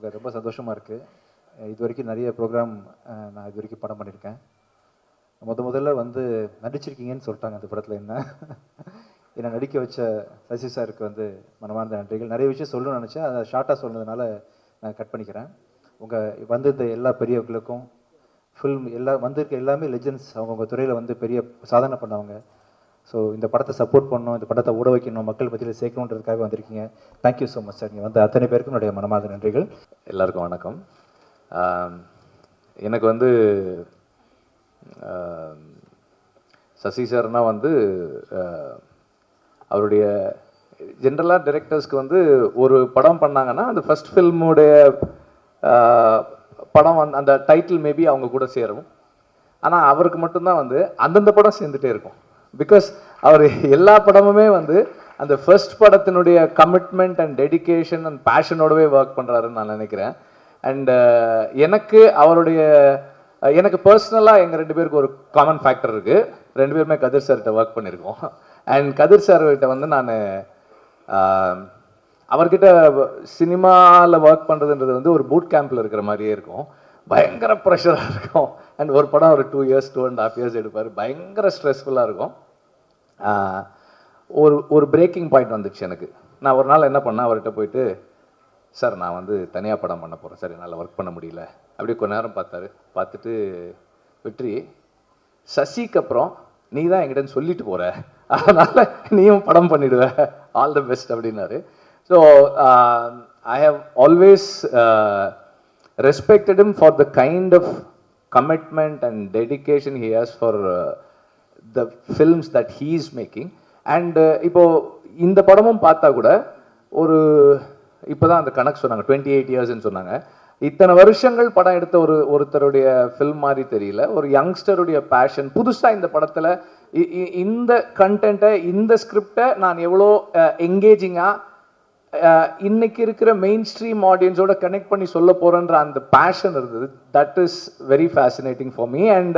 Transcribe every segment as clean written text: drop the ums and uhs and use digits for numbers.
ரொம்ப சந்தோஷமாக இருக்குது. இது வரைக்கும் நிறைய ப்ரோக்ராம் நான் இது வரைக்கும் படம் பண்ணியிருக்கேன். முதல்ல வந்து நடிச்சிருக்கீங்கன்னு சொல்லிட்டாங்க அந்த படத்தில். என்னை நடிக்க வச்ச சசி சாருக்கு வந்து மனமார்ந்த நன்றிகள். நிறைய விஷயம் சொல்லணும்னு நினச்சேன், அதை ஷார்ட்டாக சொன்னதுனால நான் கட் பண்ணிக்கிறேன். உங்கள் வந்திருந்த எல்லா பெரியவர்களுக்கும் ஃபில்ம் வந்திருக்க எல்லாமே லெஜெண்ட்ஸ், அவங்கவுங்க துறையில் வந்து பெரிய சாதனை பண்ணவங்க. ஸோ இந்த படத்தை சப்போர்ட் பண்ணணும், இந்த படத்தை ஓட வைக்கணும், மக்கள் மத்தியில் சேர்க்கணுன்றதுக்காக வந்திருக்கீங்க. Thank you so much sir. நீங்கள் வந்து அத்தனை பேருக்கும் என்னுடைய மனமார்ந்த நன்றிகள். எல்லாருக்கும் வணக்கம். எனக்கு வந்து சசி சார்னா வந்து அவருடைய ஜென்ரலாக டைரக்டர்ஸ்க்கு வந்து ஒரு படம் பண்ணாங்கன்னா அந்த ஃபஸ்ட் ஃபில்முடைய படம் வந்து அந்த டைட்டில் மேபி அவங்க கூட சேரும். ஆனால் அவருக்கு மட்டும்தான் வந்து அந்தந்த படம் சேர்ந்துட்டே இருக்கும். பிகாஸ் அவர் எல்லா படமுமே வந்து அந்த ஃபர்ஸ்ட் படத்தினுடைய கமிட்மெண்ட் அண்ட் டெடிக்கேஷன் அண்ட் பேஷனோடவே ஒர்க் பண்ணுறாருன்னு நான் நினைக்கிறேன். அண்ட் எனக்கு பர்சனலாக எங்கள் ரெண்டு பேருக்கு ஒரு காமன் ஃபேக்டர் இருக்குது. ரெண்டு பேருமே கதிர் சார்கிட்ட ஒர்க் பண்ணியிருக்கோம். அண்ட் கதிர் சார்கிட்ட வந்து நான் அவர்கிட்ட சினிமாவில் ஒர்க் பண்ணுறதுன்றது வந்து ஒரு பூட் கேம்பில் இருக்கிற மாதிரியே இருக்கும். பயங்கர ப்ரெஷராக இருக்கும். அண்ட் ஒரு படம் ஒரு 2 years 2.5 years எடுப்பார். பயங்கர ஸ்ட்ரெஸ்ஃபுல்லாக இருக்கும். ஒரு பிரேக்கிங் பாயிண்ட் வந்துச்சு எனக்கு. நான் ஒரு நாள் என்ன பண்ணேன், அவர்கிட்ட போயிட்டு, சார் நான் வந்து தனியாக படம் பண்ண போகிறேன் சார், என்னால் ஒர்க் பண்ண முடியல. அப்படியே கொஞ்ச நேரம் பார்த்துட்டு வெற்றி, சசிக்கு அப்புறம் நீ தான் என்கிட்ட சொல்லிட்டு போகிற, அதனால் நீயும் படம் பண்ணிடுவ, ஆல் த பெஸ்ட் அப்படின்னாரு. So I have always respected him for the kind of commitment and dedication he has for the films that he is making. And இப்போ இந்த படமும் பார்த்தா கூட ஒரு இப்போதான் அந்த கணக்கு சொன்னாங்க, 28 yearsன்னு சொன்னாங்க. இத்தனை வருஷங்கள் படம் எடுத்த ஒருத்தருடைய ஃபில்ம் மாதிரி தெரியல. ஒரு யங்ஸ்டருடைய பேஷன். புதுசாக இந்த படத்தில் இந்த கண்டென்ட்டை, இந்த ஸ்கிரிப்டை நான் எவ்வளோ என்கேஜிங்காக இன்னைக்கு இருக்கிற மெயின் ஸ்ட்ரீம் ஆடியன்ஸோட கனெக்ட் பண்ணி சொல்ல போகிறேன்ற அந்த பேஷன் இருந்தது. That is very fascinating for me. And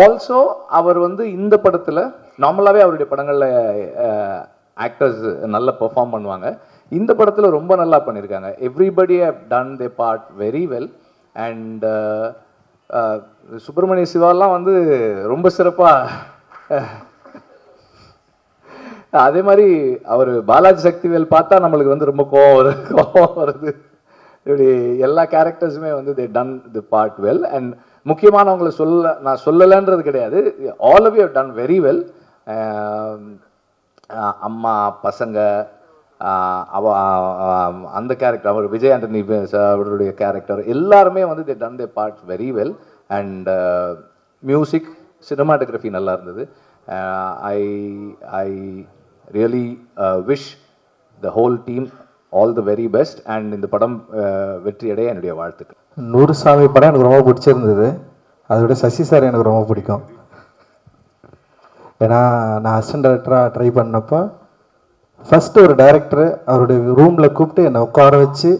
also அவர் வந்து இந்த படத்தில் நார்மலாகவே அவருடைய படங்களில் ஆக்டர்ஸ் நல்லா பெர்ஃபார்ம் பண்ணுவாங்க. இந்த படத்தில் ரொம்ப நல்லா பண்ணியிருக்காங்க. Everybody have done they part very well. அண்ட் சுப்பிரமணிய சிவாலாம் வந்து ரொம்ப சிறப்பாக, அதே மாதிரி அவர் பாலாஜி சக்திவேல் பார்த்தா நம்மளுக்கு வந்து ரொம்ப கோவம் வருது. இப்படி எல்லா கேரக்டர்ஸுமே வந்து they done the part well. அண்ட் முக்கியமானவங்களை நான் சொல்லலைன்றது கிடையாது, all of you have done very well. அம்மா பசங்க அந்த கேரக்டர், அவர் விஜய் ஆண்டனி அவருடைய கேரக்டர் எல்லாருமே வந்து they ton they part very well. And music, cinematography நல்லா இருந்தது. I really wish the whole team all the very best. and இந்த படம் வெற்றி அடைய என்னுடைய வாழ்த்துக்கள். 100 சாமி படம் எனக்கு ரொம்ப பிடிச்சிருந்தது. அதோட சசி சார் எனக்கு ரொம்ப பிடிக்கும். ஏன்னா நான் அசிஸ்டன்ட் டைரக்டராக ட்ரை பண்ணப்போ ஃபஸ்ட்டு ஒரு டைரக்டர் அவருடைய ரூமில் கூப்பிட்டு என்னை உட்கார வச்சு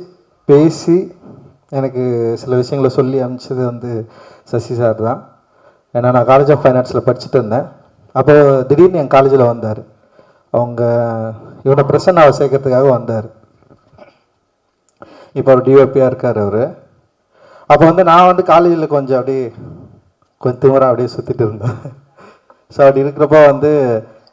பேசி எனக்கு சில விஷயங்களை சொல்லி அனுப்பிச்சது வந்து சசி சார் தான். ஏன்னா நான் காலேஜ் ஆஃப் ஃபைனான்ஸில் படிச்சுட்டு இருந்தேன். அப்போ திடீர்னு என் காலேஜில் வந்தார். அவங்க இவனை பிரசன்னாவை சேர்க்கறதுக்காக வந்தார். இப்போ அவர் டிஓபியாக இருக்கார் அவர். அப்போ வந்து நான் வந்து காலேஜில் கொஞ்சம் திமிராக அப்படியே சுற்றிட்டு இருந்தேன். ஸோ அப்படி இருக்கிறப்போ வந்து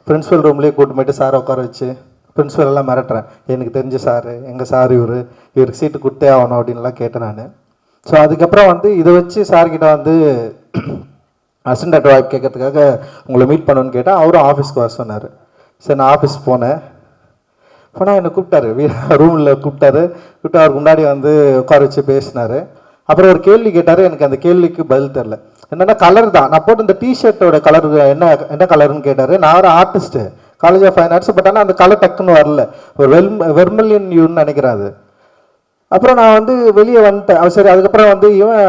பிரின்ஸிபல் ரூம்லேயே கூட்டு போய்ட்டு சாரை உட்கார வச்சு பிரின்ஸிபல் எல்லாம் மிரட்டுறேன். எனக்கு தெரிஞ்ச சார், எங்கள் சார் இவருக்கு சீட்டு கொடுத்தே ஆகணும் அப்படின்லாம் கேட்டேன் நான். ஸோ அதுக்கப்புறம் வந்து இதை வச்சு சார்கிட்ட வந்து அசிஸ்டன்ட் டைரக்டர் வாய்ப்பு கேட்கறதுக்காக உங்களை மீட் பண்ணணுன்னு கேட்டால் அவரும் ஆஃபீஸ்க்கு வர சொன்னார். சரி நான் ஆஃபீஸ் போனேன். என்னை கூப்பிட்டாரு, ரூமில் கூப்பிட்டாரு. அவருக்கு முன்னாடி வந்து உட்கார வச்சு பேசினார். அப்புறம் ஒரு கேள்வி கேட்டார். எனக்கு அந்த கேள்விக்கு பதில் தெரில. என்னென்னா கலர் தான், நான் போட்டு இந்த டிஷர்ட்டோட கலர் என்ன கலருன்னு கேட்டார். நான் ஒரு artist, college of fine arts. But ஆனால் அந்த கலர் டக்குன்னு வரல. ஒரு வெர்மலியன் யூன்னு நினைக்கிறாரு. அப்புறம் நான் வந்து வெளியே வந்துட்டேன். சரி அதுக்கப்புறம் வந்து இவன்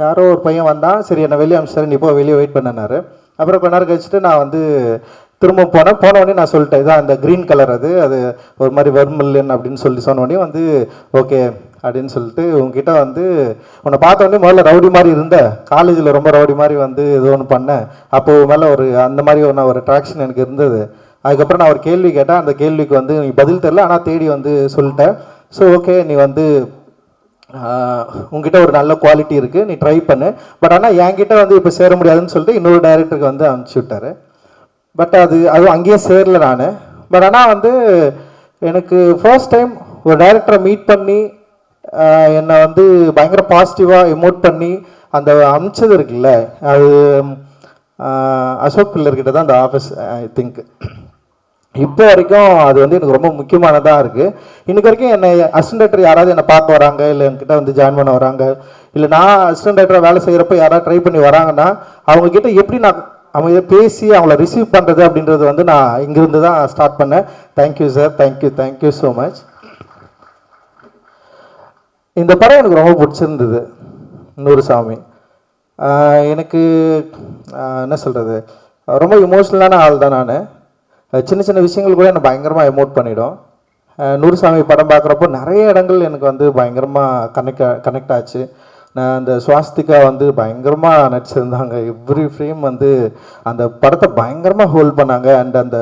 யாரோ ஒரு பையன் வந்தான். சரி என்னை வெளியே அனுப்பிச்சாரு, நீ இப்போ வெளியே வெயிட் பண்ணனாரு. அப்புறம் கொஞ்ச நேரம் கழிச்சுட்டு நான் வந்து திரும்ப போனோடனே நான் சொல்லிட்டேன், இதான் அந்த க்ரீன் கலர், அது ஒரு மாதிரி வெர்மலியன் அப்படின்னு சொன்னோடனே வந்து ஓகே அப்படின்னு சொல்லிட்டு உங்ககிட்ட வந்து உன்னை பார்த்தோடனே முதல்ல ரவுடி மாதிரி இருந்த, காலேஜில் ரொம்ப ரவுடி மாதிரி வந்து ஏதோ ஒன்று பண்ணேன். அப்போது மேலே அந்த மாதிரி ஒரு அட்ராக்ஷன் எனக்கு இருந்தது. அதுக்கப்புறம் நான் ஒரு கேள்வி கேட்டேன். அந்த கேள்விக்கு வந்து நீ பதில் தெரில, ஆனால் தேடி வந்து சொல்லிட்டேன். ஸோ ஓகே நீ வந்து உங்ககிட்ட ஒரு நல்ல குவாலிட்டி இருக்குது, நீ ட்ரை பண்ணு. பட் ஆனால் என்கிட்ட வந்து இப்போ சேர முடியாதுன்னு சொல்லிட்டு இன்னொரு டைரக்டருக்கு வந்து அனுப்பிச்சி விட்டாரு. பட் அதுவும் அங்கேயும் சேரல நான். பட் ஆனால் வந்து எனக்கு ஃபர்ஸ்ட் டைம் ஒரு டைரக்டரை மீட் பண்ணி என்னை வந்து பயங்கர பாசிட்டிவாக எமோட் பண்ணி அந்த அமிச்சது இருக்குல்ல, அது அசோக் பில்லர்கிட்ட தான் அந்த ஆஃபீஸ் ஐ திங்க். இப்போ வரைக்கும் அது வந்து எனக்கு ரொம்ப முக்கியமானதாக இருக்குது. இன்றைக்கு வரைக்கும் என்னை அசிஸ்டன்ட் டைரக்டர் யாராவது என்னை பார்க்க வராங்க, இல்லை என்கிட்ட வந்து ஜாயின் பண்ண வராங்க, இல்லை நான் அசிஸ்டன்ட் டைரக்டராக வேலை செய்கிறப்ப யாராவது ட்ரை பண்ணி வராங்கன்னா அவங்கக்கிட்ட எப்படி நான் அவங்க பேசி அவங்கள ரிசீவ் பண்ணுறது அப்படின்றது வந்து நான் இங்கிருந்து தான் ஸ்டார்ட் பண்ணேன். Thank you sir, thank you so much. இந்த படம் எனக்கு ரொம்ப பிடிச்சிருந்தது. நூறுசாமி எனக்கு என்ன சொல்கிறது, ரொம்ப இமோஷ்னலான ஆள் தான் நான். சின்ன சின்ன விஷயங்கள் கூட என்னை பயங்கரமாக எமோட் பண்ணிடும். நூறுசாமி படம் பார்க்குறப்போ நிறைய இடங்கள் எனக்கு வந்து பயங்கரமாக கனெக்ட் ஆச்சு. நான் அந்த சுவாஸ்திகா வந்து பயங்கரமாக நடிச்சிருந்தாங்க. எவ்ரி ஃப்ரேம் வந்து அந்த படத்தை பயங்கரமாக ஹோல்ட் பண்ணாங்க. அண்ட் அந்த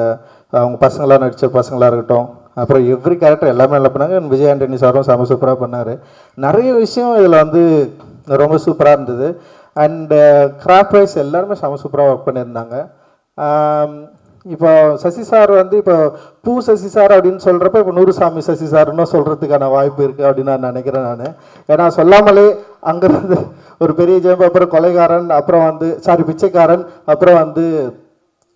அவங்க பசங்களாக நடித்த பசங்களாக இருக்கட்டும், அப்புறம் எவ்ரி கேரக்டர் எல்லாமே நல்லா பண்ணாங்க. விஜய் ஆண்டனி சாரும் செம சூப்பராக பண்ணார். நிறைய விஷயம் இதில் வந்து ரொம்ப சூப்பராக இருந்தது. அண்டு கிராஃப்ட் வைஸ் எல்லாருமே செம சூப்பராக ஒர்க் பண்ணியிருந்தாங்க. இப்போ சசி சார் வந்து இப்போ பூ சசி சார் அப்படின்னு சொல்கிறப்ப இப்போ நூறுசாமி சசி சார்னு சொல்கிறதுக்கான வாய்ப்பு இருக்குது அப்படின்னு நான் நினைக்கிறேன். நான் ஏன்னா சொல்லாமலே அங்கேருந்து ஒரு பெரிய ஜெயம், அப்புறம் கொலைகாரன், அப்புறம் வந்து பிச்சைக்காரன், அப்புறம் வந்து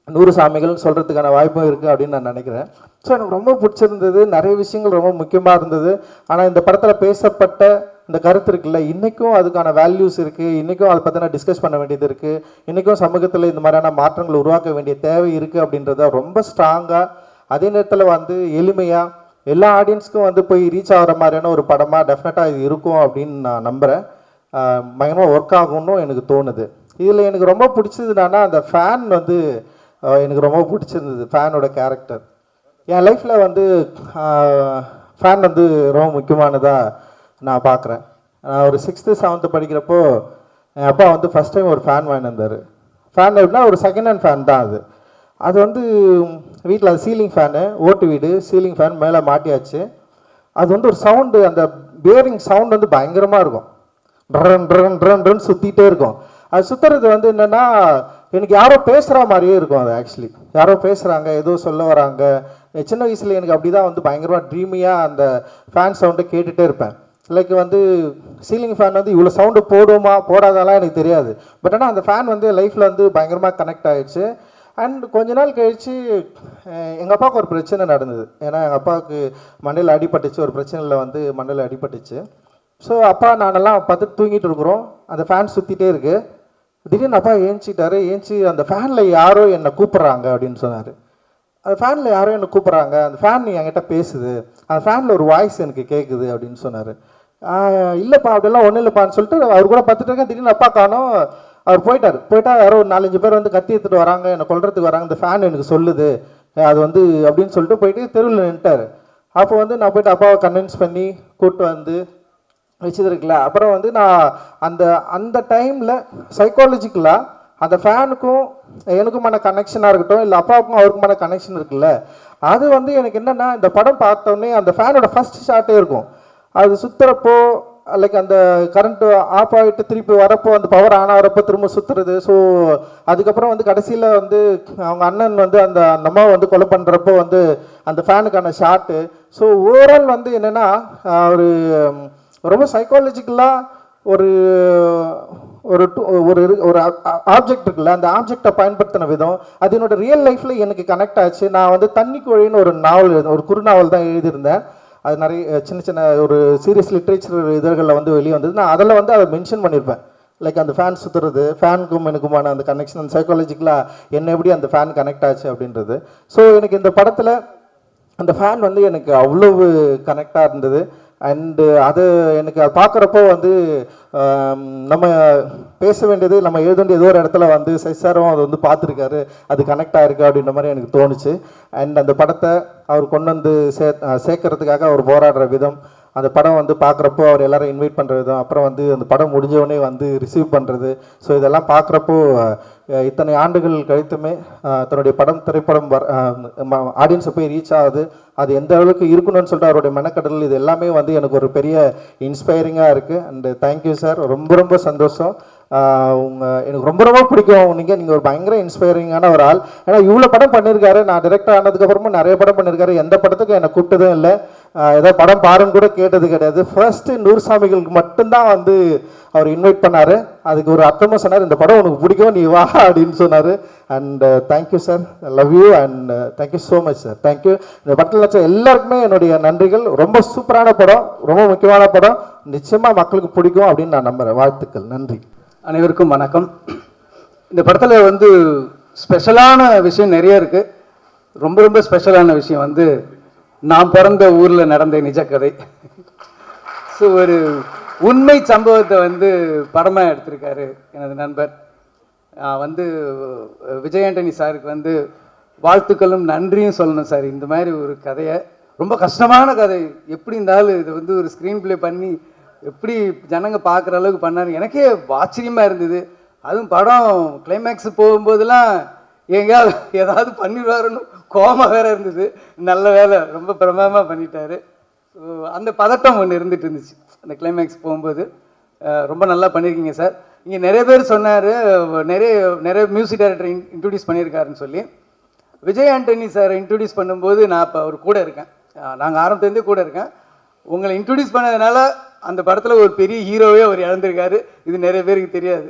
நூறுசாமிகள் சொல்கிறதுக்கான வாய்ப்பும் இருக்குது அப்படின்னு நான் நினைக்கிறேன். ஸோ எனக்கு ரொம்ப பிடிச்சிருந்தது. நிறைய விஷயங்கள் ரொம்ப முக்கியமாக இருந்தது. ஆனால் இந்த படத்தில் பேசப்பட்ட இந்த கருத்து இருக்குல்ல, இன்றைக்கும் அதுக்கான வேல்யூஸ் இருக்குது. இன்றைக்கும் அதை பற்றின டிஸ்கஸ் பண்ண வேண்டியது இருக்குது. இன்றைக்கும் சமூகத்தில் இந்த மாதிரியான மாற்றங்களை உருவாக்க வேண்டிய தேவை இருக்குது அப்படின்றத ரொம்ப ஸ்ட்ராங்காக, அதே நேரத்தில் வந்து எளிமையாக எல்லா ஆடியன்ஸ்க்கும் வந்து போய் ரீச் ஆகிற மாதிரியான ஒரு படமாக டெஃபினட்டாக இது இருக்கும் அப்படின்னு நான் நம்புகிறேன். பயங்கரமாக ஒர்க் ஆகும்னு எனக்கு தோணுது. இதில் எனக்கு ரொம்ப பிடிச்சது என்னன்னா, அந்த ஃபேன் வந்து எனக்கு ரொம்ப பிடிச்சிருந்தது. ஃபேனோட கேரக்டர் என் லைஃப்பில் வந்து ஃபேன் வந்து ரொம்ப முக்கியமானதாக நான் பார்க்குறேன். நான் ஒரு 6th 7th படிக்கிறப்போ என் அப்பா வந்து ஃபஸ்ட் டைம் ஒரு ஃபேன் வாங்கியிருந்தார். ஃபேன் எப்படின்னா ஒரு செகண்ட் ஹேண்ட் ஃபேன் தான் அது. அது வந்து வீட்டில் அது சீலிங் ஃபேனு, ஓட்டு வீடு, சீலிங் ஃபேன் மேலே மாட்டியாச்சு. அது வந்து ஒரு சவுண்டு, அந்த பேரிங் சவுண்ட் வந்து பயங்கரமாக இருக்கும். ட்ரன் ட்ரன் ட்ரன் ட்ரன் சுற்றிகிட்டே இருக்கும். அது சுற்றுறது வந்து என்னென்னா எனக்கு யாரோ பேசுகிற மாதிரியே இருக்கும். அது ஆக்சுவலி யாரோ பேசுகிறாங்க, ஏதோ சொல்ல வராங்க. சின்ன வயசில் எனக்கு அப்படி தான் வந்து பயங்கரமாக ட்ரீமியாக அந்த ஃபேன் சவுண்டை கேட்டுகிட்டே இருப்பேன். லைக் வந்து சீலிங் ஃபேன் வந்து இவ்வளோ சவுண்டு போடுமா போடாதாலாம் எனக்கு தெரியாது. பட் ஆனால் அந்த ஃபேன் வந்து லைஃப்பில் வந்து பயங்கரமாக கனெக்ட் ஆகிடுச்சு. அண்ட் கொஞ்ச நாள் கழித்து எங்கள் அப்பாவுக்கு ஒரு பிரச்சனை நடந்தது. ஏன்னா எங்கள் அப்பாவுக்கு மண்டையில் அடிபட்டுச்சு, ஒரு பிரச்சனையில் வந்து மண்டையில் அடிபட்டுச்சு. ஸோ அப்பா நானெல்லாம் பார்த்து தூங்கிட்டு இருக்கிறோம், அந்த ஃபேன் சுற்றிட்டே இருக்குது. திடீர்னு அப்பா ஏஞ்சிட்டாரு. அந்த ஃபேனில் யாரோ என்னை கூப்பிட்றாங்க அப்படின்னு சொன்னார். அந்த ஃபேனில் யாரோ என்னை கூப்பிட்றாங்க, அந்த ஃபேன் என்கிட்ட பேசுது, அந்த ஃபேனில் ஒரு வாய்ஸ் எனக்கு கேட்குது அப்படின்னு சொன்னார். இல்லைப்பா அப்படிலாம் ஒன்றும் இல்லைப்பான்னு சொல்லிட்டு அவர் கூட பார்த்துட்டு இருக்கேன். திடீர்னு அப்பா காணோம். அவர் போயிட்டா யாரோ ஒரு 4-5 பேர் வந்து கத்தி எடுத்துகிட்டு வராங்க, என்னை கொல்றதுக்கு வராங்க, இந்த ஃபேன் எனக்கு சொல்லுது அது வந்து அப்படின்னு சொல்லிட்டு போயிட்டு தெருவில் நின்ட்டார். அப்போ வந்து நான் போய்ட்டு அப்பாவை கன்வின்ஸ் பண்ணி கூப்பிட்டு வந்து வச்சுருக்குல்ல. அப்புறம் வந்து நான் அந்த டைமில் சைக்காலஜிக்கலாக அந்த ஃபேனுக்கும் எனக்குமான கனெக்ஷனாக இருக்கட்டும், இல்லை அப்பாவுக்கும் அவருக்குமான கனெக்ஷன் இருக்குல்ல, அது வந்து எனக்கு என்னென்னா இந்த படம் பார்த்தோன்னே அந்த ஃபேனோட ஃபஸ்ட் ஷாட்டே இருக்கும். அது சுற்றுறப்போ லைக் அந்த கரண்ட்டு ஆஃப் ஆகிட்டு திருப்பி வரப்போ அந்த பவர் ஆன் ஆகிறப்போ திரும்ப சுற்றுறது. ஸோ அதுக்கப்புறம் வந்து கடைசியில் வந்து அவங்க அண்ணன் வந்து அந்த அம்மாவை வந்து கொலை பண்ணுறப்போ வந்து அந்த ஃபேனுக்கான ஷாட்டு. ஸோ ஓவரால் வந்து என்னென்னா ஒரு ரொம்ப சைக்காலஜிக்கலாக ஒரு ஒரு ஒரு ஆப்ஜெக்ட் இருக்குல்ல, அந்த ஆப்ஜெக்டை பயன்படுத்தின விதம் அது என்னோட ரியல் லைஃப்பில் எனக்கு கனெக்ட் ஆச்சு. நான் வந்து தண்ணிக்கோழின்னு ஒரு நாவல், ஒரு குறுநாவல் தான் எழுதியிருந்தேன். அது நிறைய சின்ன சின்ன ஒரு சீரியஸ் லிட்ரேச்சர் இதழ்களில் வந்து வெளியே வந்தது. நான் அதில் வந்து அதை மென்ஷன் பண்ணியிருப்பேன். லைக் அந்த ஃபேன் சுற்றுறது, ஃபேனுக்கும் எனக்குமான அந்த கனெக்ஷன், அந்த சைக்காலஜிக்கலாக என்ன எப்படி அந்த ஃபேன் கனெக்ட் ஆச்சு அப்படின்றது. ஸோ எனக்கு இந்த படத்தில் அந்த ஃபேன் வந்து எனக்கு அவ்வளவு கனெக்டாக இருந்தது. அண்டு அது எனக்கு பார்க்குறப்போ வந்து நம்ம பேச வேண்டியது, நம்ம எழுத வேண்டிய ஏதோ ஒரு இடத்துல வந்து சைசாரும் அதை வந்து பார்த்துருக்காரு, அது கனெக்ட் ஆகிருக்கு அப்படின்ற மாதிரி எனக்கு தோணுச்சு. அண்ட் அந்த படத்தை அவர் கொண்டு வந்து சேர்க்கறதுக்காக அவர் போராடுற விதம், அந்த படம் வந்து பார்க்குறப்போ அவர் எல்லாரும் இன்வைட் பண்ணுறதும், அப்புறம் வந்து அந்த படம் முடிஞ்சவொடனே வந்து ரிசீவ் பண்ணுறது, ஸோ இதெல்லாம் பார்க்குறப்போ இத்தனை ஆண்டுகள் கழித்துமே தன்னுடைய திரைப்படம் ஆடியன்ஸை போய் ரீச் ஆகுது, அது எந்த அளவுக்கு இருக்கணும்னு சொல்லிட்டு அவருடைய மெனக்கடல், இது எல்லாமே வந்து எனக்கு ஒரு பெரிய இன்ஸ்பைரிங்காக இருக்குது. அண்டு தேங்க்யூ சார், ரொம்ப ரொம்ப சந்தோஷம். எனக்கு ரொம்ப ரொம்ப பிடிக்கும் நீங்கள் ஒரு பயங்கர இன்ஸ்பைரிங்கான ஒரு ஆள். ஏன்னா இவ்வளோ படம் பண்ணியிருக்காரு, நான் டிரெக்டர் ஆனதுக்கப்புறமும் நிறைய படம் பண்ணியிருக்காரு, எந்த படத்துக்கும் என்னை கூப்பிட்டதும் இல்லை, ஏதோ படம் பாருன்னு கூட கேட்டது கிடையாது. ஃபர்ஸ்ட் நூறுசாமிகளுக்கு மட்டும்தான் வந்து அவர் இன்வைட் பண்ணார், அதுக்கு ஒரு அர்த்தமாக சொன்னார், இந்த படம் உனக்கு பிடிக்கும் நீ வா அப்படின்னு சொன்னார். And thank you sir, love you and thank you so much sir, thank you. இந்த படத்தில் நினச்ச எல்லாருக்குமே என்னுடைய நன்றிகள். ரொம்ப சூப்பரான படம், ரொம்ப முக்கியமான படம், நிச்சயமாக மக்களுக்கு பிடிக்கும் அப்படின்னு நான் நம்புகிறேன். வாழ்த்துக்கள், நன்றி. அனைவருக்கும் வணக்கம். இந்த படத்தில் வந்து ஸ்பெஷலான விஷயம் நிறைய இருக்குது. ரொம்ப ரொம்ப ஸ்பெஷலான விஷயம் வந்து நான் பிறந்த ஊரில் நடந்த நிஜ கதை. ஸோ ஒரு உண்மை சம்பவத்தை வந்து படமாக எடுத்திருக்காரு எனது நண்பர். வந்து விஜய் ஆண்டனி சாருக்கு வந்து வாழ்த்துக்களும் நன்றியும் சொல்லணும் சார். இந்த மாதிரி ஒரு கதையை, ரொம்ப கஷ்டமான கதை, எப்படி இருந்தாலும் இது வந்து ஒரு ஸ்க்ரீன் ப்ளே பண்ணி எப்படி ஜனங்க பார்க்குற அளவுக்கு பண்ணாரு, எனக்கே ஆச்சரியமாக இருந்தது. அதுவும் படம் கிளைமேக்ஸ் போகும்போதெல்லாம் எங்கேயாவது ஏதாவது பண்ணிடுவாருன்னு கோபமாக வேறு இருந்தது. நல்ல வேலை, ரொம்ப பிரமாதமாக பண்ணிட்டாரு. ஸோ அந்த பதட்டம் ஒன்று இருந்துகிட்டு இருந்துச்சு அந்த கிளைமேக்ஸ் போகும்போது. ரொம்ப நல்லா பண்ணியிருக்கீங்க சார். இங்கே நிறைய பேர் சொன்னார், நிறைய மியூசிக் டைரக்டர் இன்ட்ரடியூஸ் பண்ணியிருக்காருன்னு சொல்லி. விஜய் ஆண்டனி சார் இன்ட்ரடியூஸ் பண்ணும்போது நான் இப்போ அவர் கூட இருக்கேன், நாங்கள் ஆரம்பத்துலேருந்தே கூட இருக்கேன். உங்களை இன்ட்ரடியூஸ் பண்ணதுனால அந்த படத்தில் ஒரு பெரிய ஹீரோவே அவர் இழந்திருக்காரு, இது நிறைய பேருக்கு தெரியாது.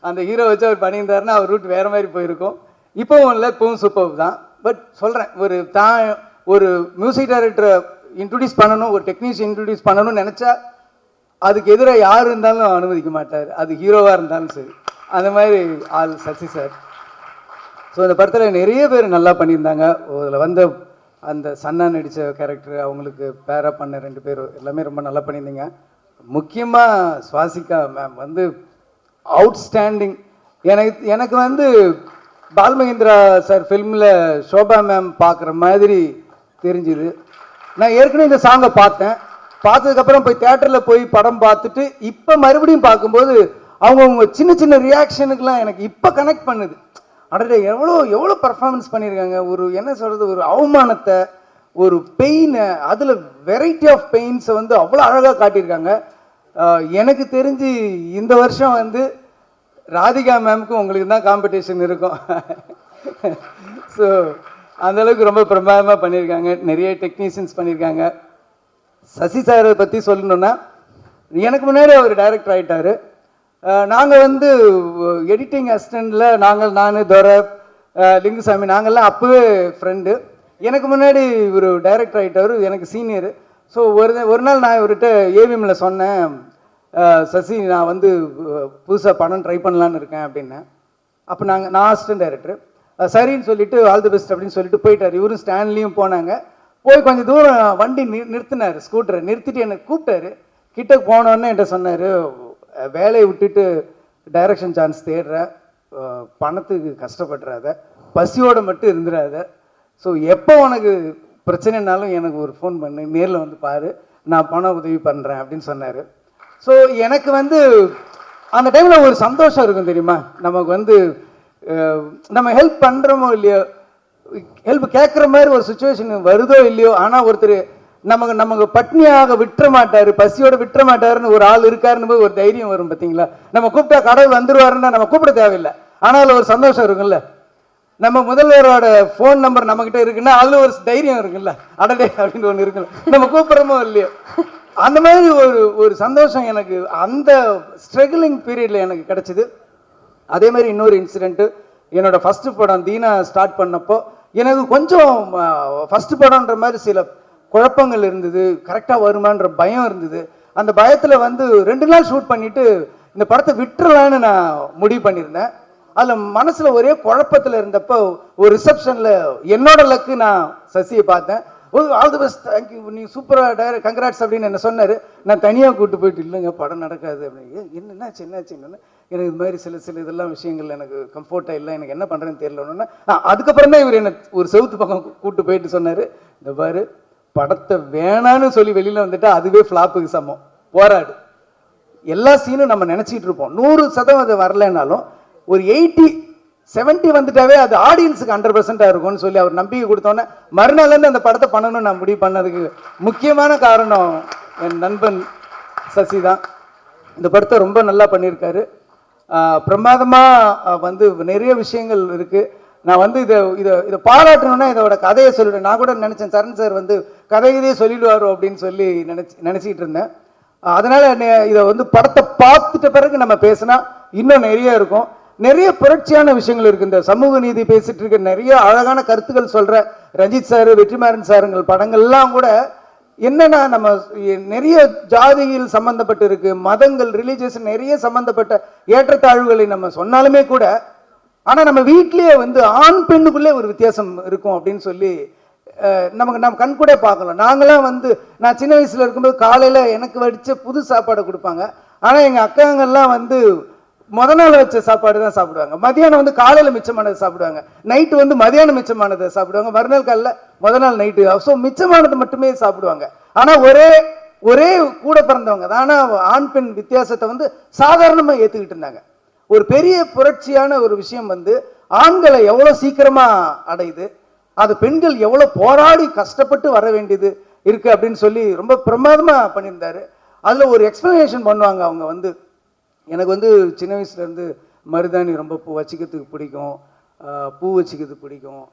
அந்த ஹீரோ வச்சு அவர் பண்ணியிருந்தாருன்னா அவர் ரூட் வேறு மாதிரி போயிருக்கும். இப்போவும் இல்லை, இப்போவும் சூப்பர் தான். பட் சொல்கிறேன், ஒரு மியூசிக் டைரக்டரை இன்ட்ரடியூஸ் பண்ணணும், ஒரு டெக்னீஷியன் இன்ட்ரடியூஸ் பண்ணணும்னு நினச்சா அதுக்கு எதிராக யார் இருந்தாலும் அனுமதிக்க மாட்டார், அது ஹீரோவாக இருந்தாலும் சரி. அந்த மாதிரி ஆள் சசி சார். ஸோ இந்த படத்தில் நிறைய பேர் நல்லா பண்ணியிருந்தாங்க. அதில் வந்த அந்த சன்னா நடித்த கேரக்டர், அவங்களுக்கு பேரப் பண்ண 2 பேர் எல்லாமே ரொம்ப நல்லா பண்ணியிருந்தீங்க. முக்கியமாக சுவாசிகா மேம் வந்து அவுட்ஸ்டாண்டிங். எனக்கு வந்து பால்மகேந்திரா சார் ஃபில்மில் ஷோபா மேம் பார்க்குற மாதிரி தெரிஞ்சுது. நான் ஏற்கனவே இந்த சாங்கை பார்த்ததுக்கப்புறம் போய் தேட்டரில் போய் படம் பார்த்துட்டு இப்போ மறுபடியும் பார்க்கும்போது அவங்க சின்ன சின்ன ரியாக்ஷனுக்கெலாம் எனக்கு இப்போ கனெக்ட் பண்ணுது. அடடே, எவ்வளோ பர்ஃபார்மன்ஸ் பண்ணியிருக்காங்க. ஒரு என்ன சொல்கிறது, ஒரு அவமானத்தை, ஒரு பெயினை, அதில் வெரைட்டி ஆஃப் பெயின்ஸை வந்து அவ்வளோ அழகாக காட்டியிருக்காங்க. எனக்கு தெரிஞ்சு இந்த வருஷம் வந்து ராதிகா மேம்க்கும் உங்களுக்கு தான் காம்படிஷன் இருக்கும். ஸோ அந்தளவுக்கு ரொம்ப பிரமாதமாக பண்ணியிருக்காங்க, நிறைய டெக்னீஷியன்ஸ் பண்ணியிருக்காங்க. சசி சாரை பற்றி சொல்லணுன்னா, எனக்கு முன்னாடி அவர் டைரக்டர் ஆகிட்டார். நாங்கள் வந்து எடிட்டிங் அசிஸ்டண்டில் நான் துரை, லிங்குசாமி, நாங்கள்லாம் அப்போவே ஃப்ரெண்டு. எனக்கு முன்னாடி ஒரு டைரக்டர் ஆகிட்டார், எனக்கு சீனியரு. ஸோ ஒரு நாள் நான் இவர்கிட்ட ஏவிஎம்மில் சொன்னேன், சசி நான் வந்து புதுசாக படம் ட்ரை பண்ணலான்னு இருக்கேன் அப்படின்னேன். அப்போ நான் அசிஸ்டன்ட் டைரக்டர். சரின்னு சொல்லிவிட்டு ஆல் தி பெஸ்ட் அப்படின்னு சொல்லிட்டு போயிட்டார். இவரும் ஸ்டாண்ட்லேயும் போனாங்க. போய் கொஞ்சம் தூரம் வண்டி நிறுத்தினார், ஸ்கூட்டரை நிறுத்திட்டு என்னை கூப்பிட்டாரு. கிட்ட போனோன்னே என்கிட்ட சொன்னார், வேலையை விட்டுட்டு டைரக்ஷன் சான்ஸ் தேடுற, பணத்துக்கு கஷ்டப்படுறாத, பசியோடு மட்டும் இருந்துடாத. ஸோ எப்போ உனக்கு பிரச்சனைனாலும் எனக்கு ஒரு ஃபோன் பண்ணு, நேரில் வந்து பாரு, நான் பண உதவி பண்ணுறேன் அப்படின்னு சொன்னார். ஸோ எனக்கு வந்து அந்த டைமில் ஒரு சந்தோஷம் இருக்கும் தெரியுமா. நமக்கு வந்து நம்ம ஹெல்ப் பண்ணுறோமோ இல்லையோ, ஹெல்ப் கேட்குற மாதிரி ஒரு சுச்சுவேஷன் வருதோ இல்லையோ, ஆனால் ஒருத்தர் நமக்கு பட்னியாக விட்டுற மாட்டார், பசியோட விட்டுற மாட்டாருன்னு ஒரு ஆள் இருக்காருன்னு போய் ஒரு தைரியம் வரும் பார்த்தீங்களா. நம்ம கூப்பிட்டா கடவுள் வந்துருவாருன்னா நம்ம கூப்பிட தேவையில்லை, ஆனால் ஒரு சந்தோஷம் இருக்குல்ல. நம்ம முதல்வரோட ஃபோன் நம்பர் நம்மக்கிட்ட இருக்குன்னா அதில் ஒரு தைரியம் இருக்குல்ல, அடடே அப்படின்னு ஒன்று இருக்குல்ல, நம்ம கூப்பிட்றோமோ இல்லையோ. அந்த மாதிரி ஒரு சந்தோஷம் எனக்கு அந்த ஸ்ட்ரகிளிங் பீரியடில் எனக்கு கிடச்சிது. அதே மாதிரி இன்னொரு இன்சிடெண்ட்டு, என்னோட ஃபஸ்ட்டு படம் தீனா ஸ்டார்ட் பண்ணப்போ எனக்கு கொஞ்சம் ஃபஸ்ட்டு படம்ன்ற மாதிரி சில குழப்பங்கள் இருந்தது, கரெக்டாக வருமான்ற பயம் இருந்தது. அந்த பயத்தில் வந்து 2 நாள் ஷூட் பண்ணிவிட்டு இந்த படத்தை விட்டுறலான்னு நான் முடிவு பண்ணியிருந்தேன். அதில் மனசில் ஒரே குழப்பத்தில் இருந்தப்போ ஒரு ரிசப்ஷனில் என்னோட லக்கு நான் சசியை பார்த்தேன். ஆல் தி பெஸ்ட், தேங்க்யூ, நீ சூப்பராக டைரக்ட், கங்க்ராட்ஸ் அப்படின்னு என்ன சொன்னார். நான் தனியாக கூப்பிட்டு போயிட்டு, இல்லைங்க படம் நடக்காது அப்படின்னு. என்னாச்சுன்னு எனக்கு இது மாதிரி சில இதெல்லாம் விஷயங்கள் எனக்கு கம்ஃபர்ட்டாக இல்லை, எனக்கு என்ன பண்ணுறேன்னு தெரியலன்னு. அதுக்கப்புறம் தான் இவர் என்னை ஒரு செவுத்து பக்கம் கூப்பிட்டு போயிட்டு சொன்னார், இந்த பாரு படத்தை வேணான்னு சொல்லி வெளியில் வந்துட்டா அதுவே ஃப்ளாப்புக்கு சமம். போராடு. எல்லா சீனும் நம்ம நினச்சிட்டு இருப்போம் 100% வரலைன்னாலும் ஒரு 80-70 வந்துட்டாவே அது ஆடியன்ஸுக்கு 100% இருக்கும்னு சொல்லி அவர் நம்பிக்கை கொடுத்தோன்னே மறுநாள்லேருந்து அந்த படத்தை பண்ணணும்னு நான் முடிவு பண்ணதுக்கு முக்கியமான காரணம் என் நண்பன் சசி தான். இந்த படத்தை ரொம்ப நல்லா பண்ணியிருக்காரு. பிரமாதமாக வந்து நிறைய விஷயங்கள் இருக்குது. நான் வந்து இதை இதை இதை பாராட்டணுன்னா இதோட கதையை சொல்லிவிடுவேன். நான் கூட நினச்சேன் சரண் சார் வந்து கதையதே சொல்லிடுவாரோ அப்படின்னு சொல்லி நினச்சிக்கிட்டு இருந்தேன். அதனால் இதை வந்து படத்தை பார்த்துட்ட பிறகு நம்ம பேசினா இன்னும் நிறைய இருக்கும். நிறைய புரட்சியான விஷயங்கள் இருக்குது. இந்த சமூக நீதி பேசிட்டு இருக்க நிறைய அழகான கருத்துக்கள் சொல்கிற ரஞ்சித் சார், வெற்றிமாறன் சாருங்கள் படங்கள்லாம் கூட என்னன்னா நம்ம நிறைய ஜாதியில் சம்பந்தப்பட்டு இருக்கு, மதங்கள், ரிலீஜியஸ் நிறைய சம்பந்தப்பட்ட ஏற்றத்தாழ்வுகளை நம்ம சொன்னாலுமே கூட ஆனால் நம்ம வீட்லேயே வந்து ஆண் பெண்ணுக்குள்ளே ஒரு வித்தியாசம் இருக்கும் அப்படின்னு சொல்லி நம்ம கண் கூட பார்க்கலாம். நாங்களாம் வந்து நான் சின்ன வயசில் இருக்கும்போது காலையில் எனக்கு வடித்த புது சாப்பாடை கொடுப்பாங்க. ஆனால் எங்கள் அக்காங்கள்லாம் வந்து முத நாள் வச்ச சாப்பாடு தான் சாப்பிடுவாங்க. மதியானம் வந்து காலையில் மிச்சமானதை சாப்பிடுவாங்க, நைட்டு வந்து மதியானம் மிச்சமானதை சாப்பிடுவாங்க, மறுநாள் காலையில் முத நாள் நைட்டு. ஸோ மிச்சமானது மட்டுமே சாப்பிடுவாங்க. ஆனால் ஒரே கூட பிறந்தவங்க தான். ஆனால் ஆண் பெண் வித்தியாசத்தை வந்து சாதாரணமாக ஏற்றுக்கிட்டு இருந்தாங்க. ஒரு பெரிய புரட்சியான ஒரு விஷயம் வந்து ஆண்களை எவ்வளோ சீக்கிரமாக அடையுது, அது பெண்கள் எவ்வளோ போராடி கஷ்டப்பட்டு வர வேண்டியது இருக்குது அப்படின்னு சொல்லி ரொம்ப பிரமாதமாக பண்ணியிருந்தாரு. அதில் ஒரு எக்ஸ்ப்ளனேஷன் பண்ணுவாங்க. அவங்க வந்து எனக்கு வந்து சின்ன வயசுலேருந்து மருதாணி ரொம்ப வச்சுக்கிறதுக்கு பிடிக்கும், பூ வச்சுக்கிறது பிடிக்கும்,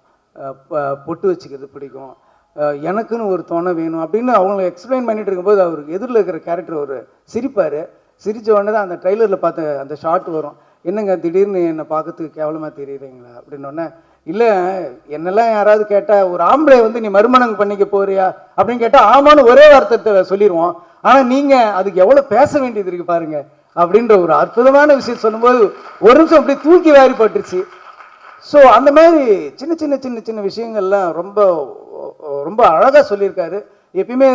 பொட்டு வச்சுக்கிறது பிடிக்கும், எனக்குன்னு ஒரு துணை வேணும் அப்படின்னு அவங்கள எக்ஸ்பிளைன் பண்ணிட்டு இருக்கும்போது அவருக்கு எதிரில் இருக்கிற கேரக்டர் ஒரு சிரிப்பார். சிரித்த உடனே தான் அந்த ட்ரெய்லரில் பார்த்த அந்த ஷார்ட் வரும். என்னங்க திடீர்னு என்னை பார்க்கறதுக்கு கேவலமாக தெரியுறீங்களா அப்படின்னோடனே, இல்லை என்னெல்லாம் யாராவது கேட்டால் ஒரு ஆம்பளை வந்து நீ மறுமணம் பண்ணிக்க போறியா அப்படின்னு கேட்டால் ஆமான்னு ஒரே வார்த்தை சொல்லிடுவோம். ஆனால் நீங்கள் அதுக்கு எவ்வளோ பேச வேண்டியது இருக்குது பாருங்கள் அப்படின்ற ஒரு அற்புதமான விஷயம் சொல்லும்போது ஒரு நிமிஷம் அப்படியே தூக்கி வாரி பட்டுருச்சு. ஸோ அந்த மாதிரி சின்ன சின்ன சின்ன சின்ன விஷயங்கள்லாம் ரொம்ப ரொம்ப அழகாக சொல்லியிருக்காரு. எப்பயுமே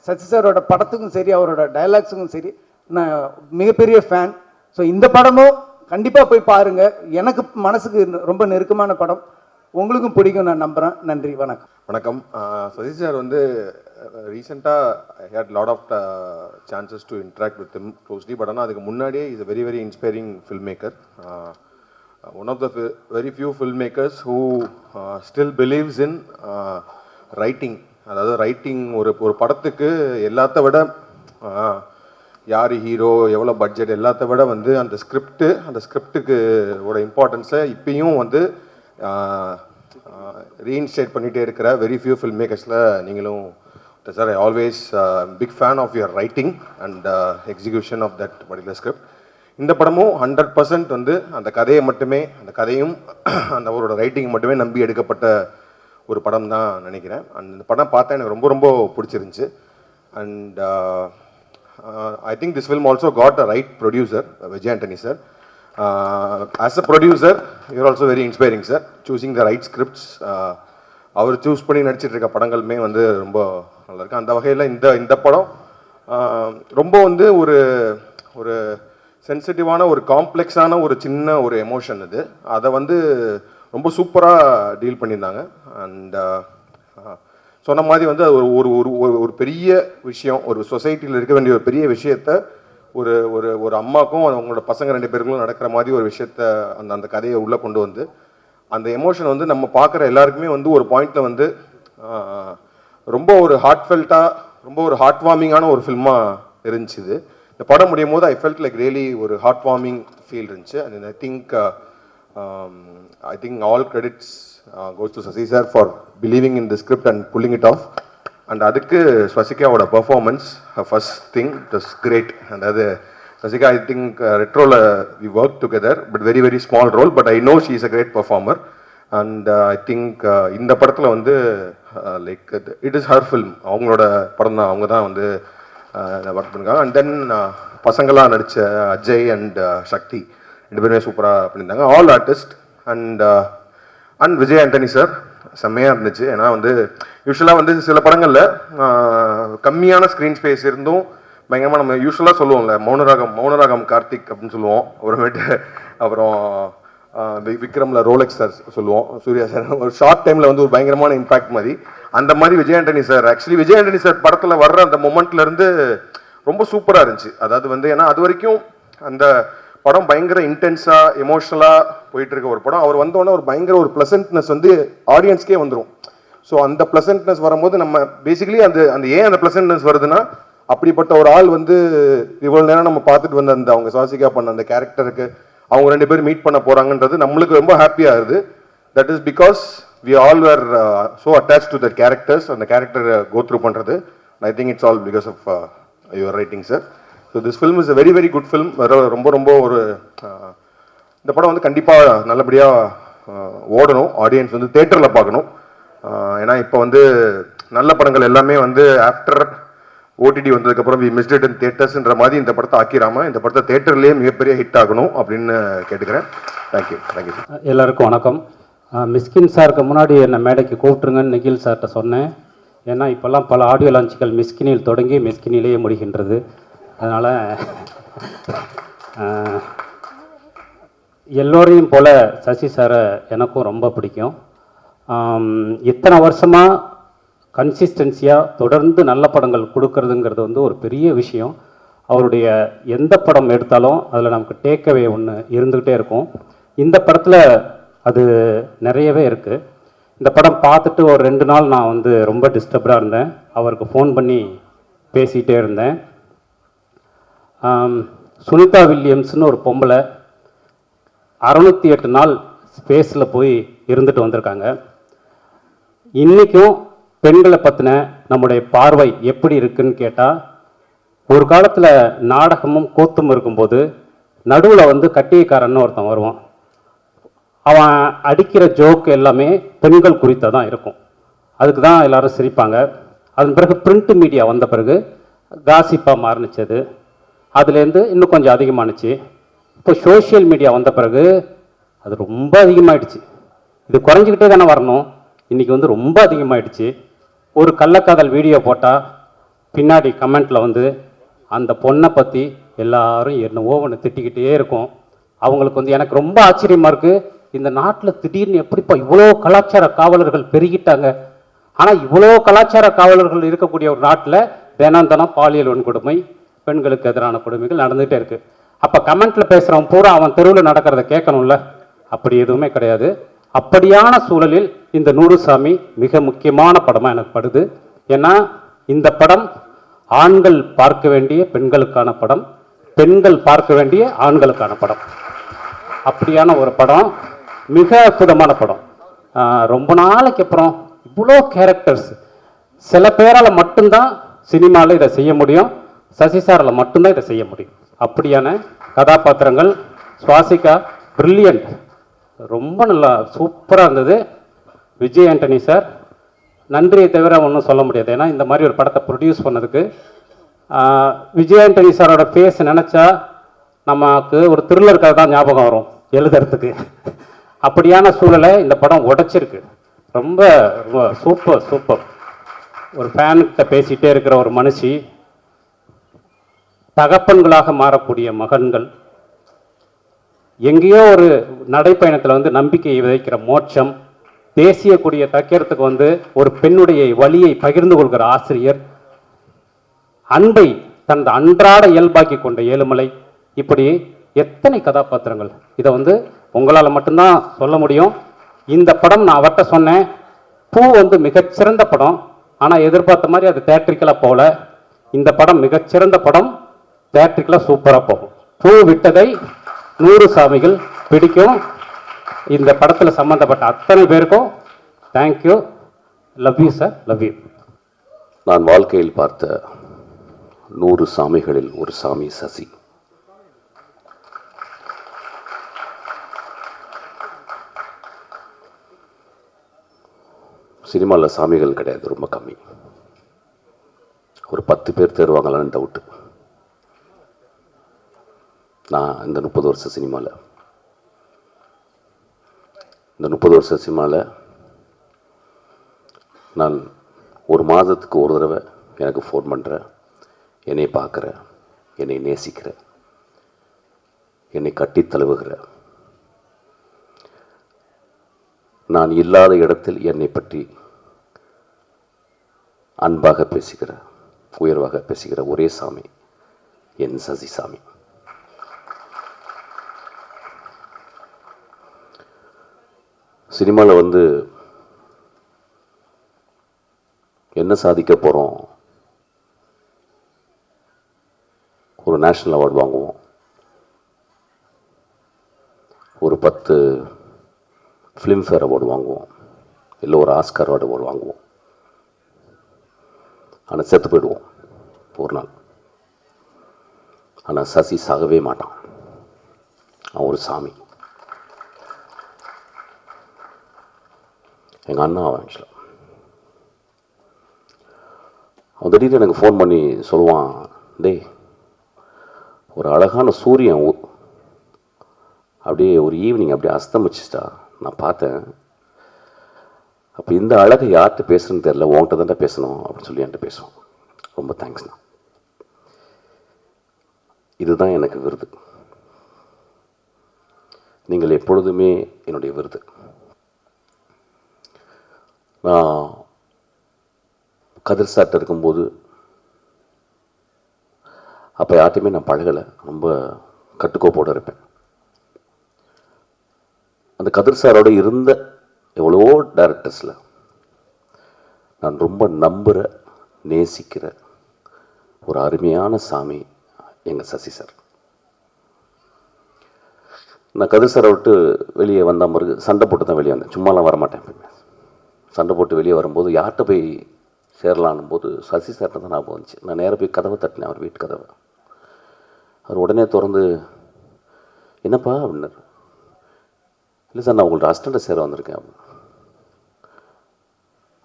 சசி சாரோட படத்துக்கும் சரி அவரோட டைலாக்ஸுக்கும் சரி நான் மிகப்பெரிய ஃபேன். ஸோ இந்த படமும் கண்டிப்பாக போய் பாருங்கள். எனக்கு மனசுக்கு ரொம்ப நெருக்கமான படம், உங்களுக்கும் பிடிக்கும் நான் நம்புகிறேன். நன்றி, வணக்கம். வணக்கம். சசி சார் வந்து ரீசெண்டாக I had lot of chances to interact with him closely. But ஆனால் அதுக்கு முன்னாடியே is a very very inspiring film maker. One of the very few film makers who still believes in writing. அதாவது writing ஒரு படத்துக்கு எல்லாத்த விட யார் hero, எவ்வளோ பட்ஜெட், எல்லாத்த விட வந்து அந்த ஸ்கிரிப்டுக்கு ஒரு இம்பார்ட்டன்ஸை இப்பயும் வந்து ரீஇன்ஸ்டேட் பண்ணிகிட்டே இருக்கிற வெரி ஃபியூ ஃபில்ம் மேக்கர்ஸில் நீங்களும் sir. I always big fan of your writing and execution of that particular script. இந்த படமும் 100% வந்து அந்த கதையை மட்டுமே, அந்த கதையும் அந்த அவரோட ரைட்டிங் மட்டுமே நம்பி எடுக்கப்பட்ட ஒரு படம் தான் நினைக்கிறேன். அந்த படம் பார்த்தா எனக்கு ரொம்ப ரொம்ப பிடிச்சிருந்துச்சு. And I think this film also got a right producer, Vijay Antony sir. As a producer, you're also very inspiring sir, choosing the right scripts. அவர் சூஸ் பண்ணி நடிச்சிட்டு இருக்க படங்களுமே வந்து ரொம்ப நல்லா இருக்கு. அந்த வகையில் இந்த படம் ரொம்ப வந்து ஒரு சென்சிட்டிவான ஒரு காம்ப்ளெக்ஸான ஒரு சின்ன ஒரு எமோஷன் இது. அதை வந்து ரொம்ப சூப்பராக டீல் பண்ணியிருந்தாங்க. அண்ட் சொன்ன மாதிரி வந்து அது ஒரு பெரிய விஷயம், ஒரு சொசைட்டியில் இருக்க வேண்டிய ஒரு பெரிய விஷயத்த ஒரு அம்மாக்கும் அவங்களோட பசங்க 2 பேருக்கும் நடக்கிற மாதிரி ஒரு விஷயத்த அந்த கதையை உள்ளே கொண்டு வந்து அந்த எமோஷன் வந்து நம்ம பார்க்குற எல்லாருக்குமே வந்து ஒரு பாயிண்டில் வந்து ரொம்ப ஒரு ஹார்ட்ஃபெல்ட்டாக, ரொம்ப ஒரு ஹார்ட் வார்மிங்கான ஒரு ஃபில்மாக இருந்துச்சு இது. இந்த படம் முடியும் போது ஐ ஃபெல்ட் லைக் ரியலி ஒரு ஹார்ட் வார்மிங் ஃபீல் இருந்துச்சு. And I think all credits goes to Sasi sir for believing in the script and pulling it off. And அதுக்கு ஸ்வசிகாவோட performance, first thing it was great. அதாவது Swasika I think ரெட்ரோவில் we work together, but very very small role, but I know she is a great performer. And I think இந்த படத்தில் வந்து like it is her film, அவங்களோட படம் தான், அவங்க தான் வந்து ஒர்க் பண்ணிருக்காங்க. அண்ட் தென் பசங்களாக நடித்த அஜய் அண்ட் சக்தி 2 பேருமே சூப்பராக பண்ணியிருந்தாங்க, all artist. And Vijay Antony sir செம்மையாக இருந்துச்சு. ஏன்னா வந்து யூஸ்வலாக வந்து சில படங்களில் கம்மியான ஸ்க்ரீன் ஸ்பேஸ் இருந்தும் பயங்கரமாக நம்ம யூஸ்வலாக சொல்லுவோம்ல, மௌனராகம் கார்த்திக் அப்படின்னு சொல்லுவோம். அப்புறம் விக்ரமில் ரோலெக்ஸ் சார் சொல்லுவோம், சூர்யா சார் ஒரு ஷார்ட் டைமில் வந்து ஒரு பயங்கரமான இம்பாக்ட் மாதிரி. அந்த மாதிரி Vijay Antony sir actually Vijay Antony sir படத்தில் வர்ற அந்த மொமெண்ட்ல இருந்து ரொம்ப சூப்பராக இருந்துச்சு. அதாவது வந்து ஏன்னா அது வரைக்கும் அந்த படம் பயங்கர இன்டென்ஸாக எமோஷனலாக போயிட்டு இருக்க ஒரு படம். அவர் வந்தோடனே ஒரு பயங்கர ஒரு ப்ளசன்ட்னஸ் வந்து ஆடியன்ஸ்க்கே வந்துடும். ஸோ அந்த ப்ளசன்ட்னஸ் வரும்போது நம்ம பேசிக்கலி அந்த ஏன் அந்த ப்ளசன்ட்னஸ் வருதுன்னா, அப்படிப்பட்ட ஒரு ஆள் வந்து இவ்வளோ நேரம் நம்ம பார்த்துட்டு வந்த அந்த அவங்க சுவாசிகா பண்ண அந்த கேரக்டருக்கு அவங்க 2 பேரும் மீட் பண்ண போகிறாங்கன்றது நம்மளுக்கு ரொம்ப ஹாப்பியாக இருக்குது. That is because we all were so attach to that கேரக்டர்ஸ். அந்த கேரக்டர் கோ த்ரூ பண்ணுறது I think it's all because of your writing sir. So this film is a very very good film. ரொம்ப ரொம்ப ஒரு இந்த படம் வந்து கண்டிப்பாக நல்லபடியாக ஓடணும். ஆடியன்ஸ் வந்து தேட்டரில் பார்க்கணும். ஏன்னா இப்போ வந்து நல்ல படங்கள் எல்லாமே வந்து ஆஃப்டர் ஓடிடி வந்ததுக்கப்புறம் வி மிஸ்ட் இட் இன் தியேட்டர்ஸ்ன்ற மாதிரி இந்த படத்தை ஆக்கிராம இந்த படத்தை தேட்டர்லேயே மிகப்பெரிய ஹிட் ஆகணும் அப்படின்னு கேட்டுக்கிறேன். தேங்க்யூ. Thank you sir. எல்லாருக்கும் வணக்கம். மிஸ்கின் சாருக்கு முன்னாடி என்னை மேடைக்கு கூப்பிட்டுருங்கன்னு நிகில் சார்கிட்ட சொன்னேன். ஏன்னா இப்போல்லாம் பல ஆடியோ லான்ச்சுகள் மிஸ்கினில் தொடங்கி மிஸ்கினிலேயே முடிகின்றது. அதனால் எல்லோரையும் போல் சசி சாரை எனக்கும் ரொம்ப பிடிக்கும். இத்தனை வருஷமாக கன்சிஸ்டன்சியாக தொடர்ந்து நல்ல படங்கள் கொடுக்கறதுங்கிறது வந்து ஒரு பெரிய விஷயம். அவருடைய எந்த படம் எடுத்தாலும் அதில் நமக்கு டேக்அவே ஒன்று இருந்துக்கிட்டே இருக்கும். இந்த படத்தில் அது நிறையவே இருக்குது. இந்த படம் பார்த்துட்டு ஒரு 2 நாள் நான் வந்து ரொம்ப டிஸ்டர்ப்டாக இருந்தேன். அவருக்கு ஃபோன் பண்ணி பேசிகிட்டே இருந்தேன். சுனிதா வில்லியம்ஸ்னு ஒரு பொம்பளை 608 நாள் ஸ்பேஸில் போய் இருந்துட்டு வந்திருக்காங்க. இன்றைக்கும் பெண்களை பற்றின நம்முடைய பார்வை எப்படி இருக்குன்னு கேட்டால், ஒரு காலத்தில் நாடகமும் கூத்தும் இருக்கும்போது நடுவில் வந்து கட்டியக்காரன்னு ஒருத்தன் வருவான். அவன் அடிக்கிற ஜோக்கு எல்லாமே பெண்கள் குறித்த தான் இருக்கும். அதுக்கு தான் எல்லாரும் சிரிப்பாங்க. அதன் பிறகு பிரிண்ட் மீடியா வந்த பிறகு காசிப்பாக மாறுனுச்சு. அதுலேருந்து இன்னும் கொஞ்சம் அதிகமானுச்சு. இப்போ சோஷியல் மீடியா வந்த பிறகு அது ரொம்ப அதிகமாகிடுச்சு. இது குறைஞ்சிக்கிட்டே தானே வரணும். இன்றைக்கி வந்து ரொம்ப அதிகமாகிடுச்சு. ஒரு கள்ளக்காதல் வீடியோ போட்டால் பின்னாடி கமெண்ட்டில் வந்து அந்த பொண்ணை பற்றி எல்லாரும் என்னவோ ஒன்று திட்டிக்கிட்டே இருக்கும். அவங்களுக்கு வந்து எனக்கு ரொம்ப ஆச்சரியமாக இருக்குது, இந்த நாட்டில் திடீர்னு எப்படிப்பா இவ்வளோ கலாச்சார காவலர்கள் பெருகிட்டாங்க. ஆனால் இவ்வளோ கலாச்சார காவலர்கள் இருக்கக்கூடிய ஒரு நாட்டில் தினம் பாலியல் வன்கொடுமை, பெண்களுக்கு எதிரான கொடுமைகள் நடந்துகிட்டே இருக்குது. அப்போ கமெண்ட்டில் பேசுகிறவன் பூரா அவன் தெருவில் நடக்கிறத கேட்கணும்ல. அப்படி எதுவுமே கிடையாது. அப்படியான சூழலில் இந்த நூறுசாமி மிக முக்கியமான படமாக எனக்கு படுது. ஏன்னா இந்த படம் ஆண்கள் பார்க்க வேண்டிய பெண்களுக்கான படம், பெண்கள் பார்க்க வேண்டிய ஆண்களுக்கான படம். அப்படியான ஒரு படம், மிக அற்புதமான படம். ரொம்ப நாளைக்கு அப்புறம் இவ்வளோ கேரக்டர்ஸ், சில பேரால் மட்டும்தான் சினிமாவில் இதை செய்ய முடியும், சசி சாரால் மட்டும்தான் இதை செய்ய முடியும். அப்படியான கதாபாத்திரங்கள். சுவாசிகா பிரில்லியன்ட், ரொம்ப நல்லா சூப்பராக இருந்தது. விஜய் ஆண்டனி சார் நன்றியை தவிர ஒன்றும் சொல்ல முடியாது. ஏன்னா இந்த மாதிரி ஒரு படத்தை ப்ரொடியூஸ் பண்ணதுக்கு விஜய் ஆண்டனி சாரோட ஃபேஸ் நினச்சா நமக்கு ஒரு த்ரில்லர் கதை தான் ஞாபகம் வரும் எழுதுறதுக்கு. அப்படியான சூழலை இந்த படம் உடைச்சிருக்கு. ரொம்ப சூப்பர். ஒரு ஃபேன்கிட்ட பேசிகிட்டே இருக்கிற ஒரு மனுஷி, தகப்பன்களாக மாறக்கூடிய மகன்கள், எங்கேயோ ஒரு நடைப்பயணத்தில் வந்து நம்பிக்கையை விதைக்கிற மோட்சம், தேசிய கொடியை தைக்கிறதுக்கு வந்து ஒரு பெண்ணுடைய வலியை பகிர்ந்து கொள்கிற ஆசிரியர், அன்பை தனது அன்றாட இயல்பாக்கி கொண்ட ஏழுமலை, இப்படி எத்தனை கதாபாத்திரங்கள். இதை வந்து உங்களால் மட்டும்தான் சொல்ல முடியும். இந்த படம் நான் அவர்கிட்ட சொன்னேன், பூ வந்து மிகச்சிறந்த படம், ஆனால் எதிர்பார்த்த மாதிரி அது தேட்ரிக்கலாக போகல. இந்த படம் மிகச்சிறந்த படம், தேட்ரிக்கலாக சூப்பராக போகும். பூ விட்டதை 100 சாமிகள் பிடிக்கும். இந்த படத்தில் சம்பந்தப்பட்ட அத்தனை பேருக்கும் thank you. Love you sir, love you. நான் வாழ்க்கையில் பார்த்த 100 சாமிகளில் ஒரு சாமி சசி. சினிமாவில் சாமிகள் கிடையாது, ரொம்ப கம்மி. ஒரு 10 பேர் தேர்வாங்களான்னு டவுட்டு. நான் இந்த 30 வருஷ சினிமாவில் நான் ஒரு மாதத்துக்கு ஒரு தடவை எனக்கு ஃபோன் பண்ணுறேன், என்னை பார்க்குற, என்னை நேசிக்கிற, என்னை கட்டி தழுவுகிற, நான் இல்லாத இடத்தில் என்னை பற்றி அன்பாக பேசுகிற, உயர்வாக பேசுகிற ஒரே சாமி என் சசி சாமி. சினிமாவில் வந்து என்ன சாதிக்க போகிறோம், ஒரு நேஷ்னல் அவார்டு வாங்குவோம், ஒரு 10 ஃபிலிம்ஃபேர் அவார்டு வாங்குவோம், இல்லை ஒரு ஆஸ்கார் அவார்டு வாங்குவோம். ஆனால் செத்து போயிடுவோம் ஒரு நாள். ஆனால் சசி சாகவே மாட்டான். அவன் ஒரு சாமி. எங்கள் அண்ணா அவன் ஆக்சுவலாக. அவன் திடீர்னு எனக்கு ஃபோன் பண்ணி சொல்லுவான், டேய் ஒரு அழகான சூரியன் அப்படியே ஒரு ஈவினிங் அப்படியே அஸ்தமிச்சிட்டா நான் பார்த்தேன். அப்போ இந்த அழகை யார்கிட்ட பேசுகிறேன்னு தெரியல, உன்கிட்ட தான்டா பேசணும் அப்படின்னு சொல்லி என்கிட்ட பேசுவோம். ரொம்ப தேங்க்ஸ்ண்ணா. இதுதான் எனக்கு விருது. நீங்கள் எப்பொழுதுமே என்னுடைய விருது. நான் கதிர் சார்ட்ட இருக்கும்போது அப்போ யார்ட்டையுமே நான் பழகலை, ரொம்ப கட்டுக்கோப்போடு இருப்பேன். அந்த கதிர் சாரோட இருந்த எவ்வளவோ டைரக்டர்ஸில் நான் ரொம்ப நம்புகிற, நேசிக்கிற ஒரு அருமையான சாமி எங்கள் சசி சார். நான் கதிர் சாரை விட்டு வெளியே வந்த பிறகு சண்டை போட்டு தான் வெளியே வந்தேன். சும்மாலாம் வரமாட்டேன். எப்பவுமே சண்டை போட்டு வெளியே வரும்போது யார்கிட்ட போய் சேரலான்னும் போது சசி சார்ட்ட தான் ஞாபகம் வந்துச்சு. நான் நேராக போய் கதவை தட்டினேன், அவர் வீட்டு கதவை. அவர் உடனே திறந்து, என்னப்பா அப்படின்னாரு. இல்லை சார், நான் உங்கள்ட்ட அசிஸ்டண்ட்டை சேர வந்திருக்கேன் அப்படின்னு.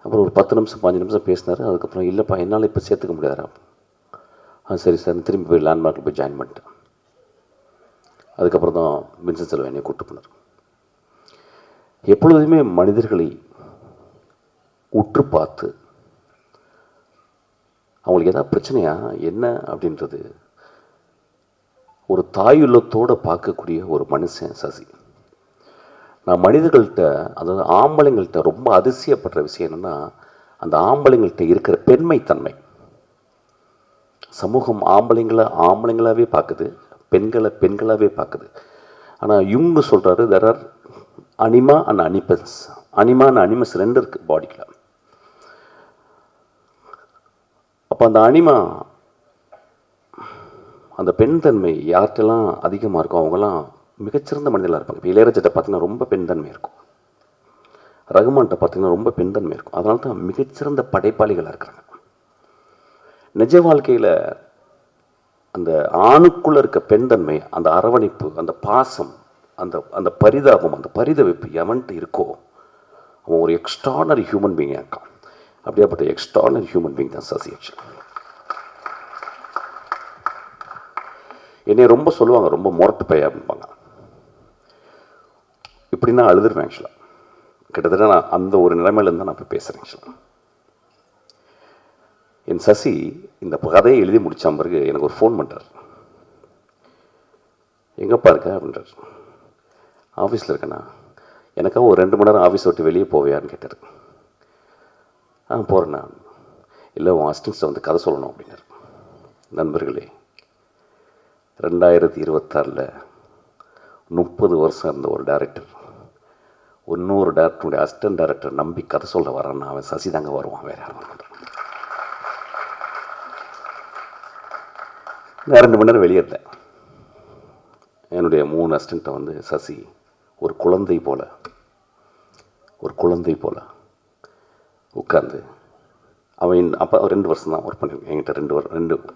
அப்புறம் ஒரு 10 நிமிஷம் 15 நிமிஷம் பேசினார். அதுக்கப்புறம் இல்லைப்பா என்னால் இப்போ சேர்த்துக்க முடியாதா. சரி சார், திரும்பி போய் லேண்ட்மார்க்கில் போய் ஜாயின் பண்ணிட்டேன். அதுக்கப்புறம் தான் வின்சென்ட் செல்வம் என்னை கூப்பிட்டு போனார். எப்பொழுதுமே மனிதர்களை உற்று பார்த்து அவங்களுக்கு ஏதாவது பிரச்சனையா என்ன அப்படின்றது ஒரு தாயுள்ளத்தோடு பார்க்கக்கூடிய ஒரு மனுஷன் சசி. நான் மனிதர்கள்ட்ட, அதாவது ஆம்பளைங்கள்ட்ட ரொம்ப அதிசயப்படுற விஷயம் என்னென்னா, அந்த ஆம்பளைங்கள்ட்ட இருக்கிற பெண்மைத்தன்மை. சமூகம் ஆம்பளைங்களாகவே பார்க்குது, பெண்களை பெண்களாகவே பார்க்குது. ஆனால் இவங்க சொல்கிறாரு, there are anima and animus. Anima and animus 2 இருக்குது பாடிக்குள்ள. அப்போ அந்த அனிமா, அந்த பெண் தன்மை யார்கிட்டலாம் அதிகமாக இருக்கும் அவங்கெல்லாம் மிகச்சிறந்த மனிதர்களாக இருப்பாங்க. இப்போ இளையராஜாட்ட பார்த்தீங்கன்னா ரொம்ப பெண் தன்மை இருக்கும், ரகுமான்கிட்ட பார்த்தீங்கன்னா ரொம்ப பெண் தன்மை இருக்கும். அதனால தான் மிகச்சிறந்த படைப்பாளிகளாக இருக்கிறாங்க. நிஜ வாழ்க்கையில் அந்த ஆணுக்குள்ளே இருக்க பெண் தன்மை, அந்த அரவணைப்பு, அந்த பாசம், அந்த அந்த பரிதாபம், அந்த பரிதவிப்பு எவன்ட்டு இருக்கோ அவன் ஒரு எக்ஸ்ட்ரானரி ஹியூமன் பீயிங்காக இருக்கான். அப்படியாப்பட்ட எக்ஸ்ட்ரானரி ஹியூமன் பீயிங் தான் சசி. ஆக்சுவலி என்னை ரொம்ப சொல்லுவாங்க, ரொம்ப முரட்டு பைய அப்படின்பாங்க. இப்படின்னா அழுதுருவேன். ஆக்சுவலாக கிட்டத்தட்ட நான் அந்த ஒரு நிலைமையிலேருந்து நான் இப்போ பேசுகிறேன். ஆக்சுவலாக என் சசி இந்த கதையை எழுதி முடித்த பிறகு எனக்கு ஒரு ஃபோன் பண்ணுறார். எங்கப்பா இருக்க அப்படின்றார். ஆஃபீஸில் இருக்கேண்ணா. எனக்காக ஒரு 2 மணி நேரம் ஆஃபீஸ் விட்டு வெளியே போவியான்னு கேட்டார். போகிறேண்ணா. இல்லை, உன் அசிஸ்டன்ஸை வந்து கதை சொல்லணும் அப்படின்னாரு. நண்பர்களே, 2026 30 வருஷம் இருந்த ஒரு டைரக்டர் இன்னொரு டேரக்டருடைய அசிஸ்டன்ட் டைரக்டர் நம்பி கதை சொல்ல வரான்னா அவன் சசி தாங்க வருவான், வேறு யாரும் வர. நான் 2 மணி நேரம் வெளியே இருந்தேன். என்னுடைய 3 அசிஸ்டண்ட்டை வந்து சசி ஒரு குழந்தை போல உட்கார்ந்து, அவன் அப்போ 2 வருஷம் தான் ஒர்க் பண்ணியிருக்கேன் என்கிட்ட.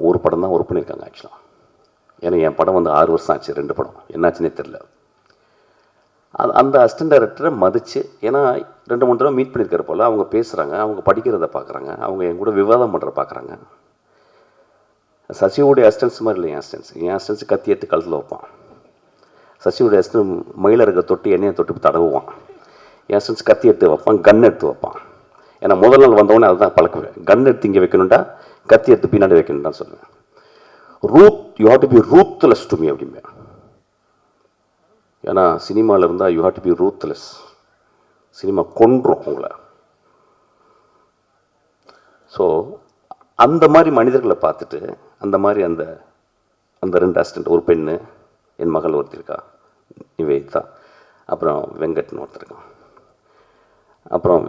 ஒரு படம் தான் ஒர்க் பண்ணியிருக்காங்க ஆக்சுவலாக. ஏன்னா என் படம் வந்து 6 வருஷம் ஆச்சு. 2 படம் என்னாச்சுன்னே தெரில. அந்த அசிஸ்டன்ட் டைரக்டரை மதித்து, ஏன்னா 2-3 தடவை மீட் பண்ணியிருக்கிற போல் அவங்க பேசுகிறாங்க, அவங்க படிக்கிறத பார்க்குறாங்க, அவங்க என் கூட விவாதம் பண்ணுற பார்க்குறாங்க. சசியோடைய அசிஸ்டன்ஸ் மாதிரி இல்லை என் அசிஸ்டன்ஸ் கத்தி எடுத்து கழுத்தில் வைப்பான். சசியோடைய அசிஸ்டன்ஸ் மயில இருக்க தொட்டு எண்ணெயை தொட்டு தடவுவான். என் அசிஸ்டன்ஸ் கத்தி எடுத்து வைப்பான், கன் எடுத்து வைப்பான். ஏன்னா முதல் நாள் வந்தவொடனே அதுதான் பழக்குவேன். கன் எடுத்து இங்கே வைக்கணும்டா, கத்தி எடுத்து பின்னாடி வைக்கணும்டான்னு சொல்லுவேன். You have to be ruthless to me அப்படிம்பேன். ஏன்னா சினிமாவில் இருந்தால் you have to be ruthless. Cinema கொன்றும் உங்களை. ஸோ அந்த மாதிரி மனிதர்களை பார்த்துட்டு அந்த மாதிரி அந்த அந்த 2 அசிஸ்டண்ட், ஒரு பெண்ணு, என் மகள் ஒருத்தர் இருக்கா நிவேதா, அப்புறம் வெங்கட்னு ஒருத்தர் இருக்கான், அப்புறம்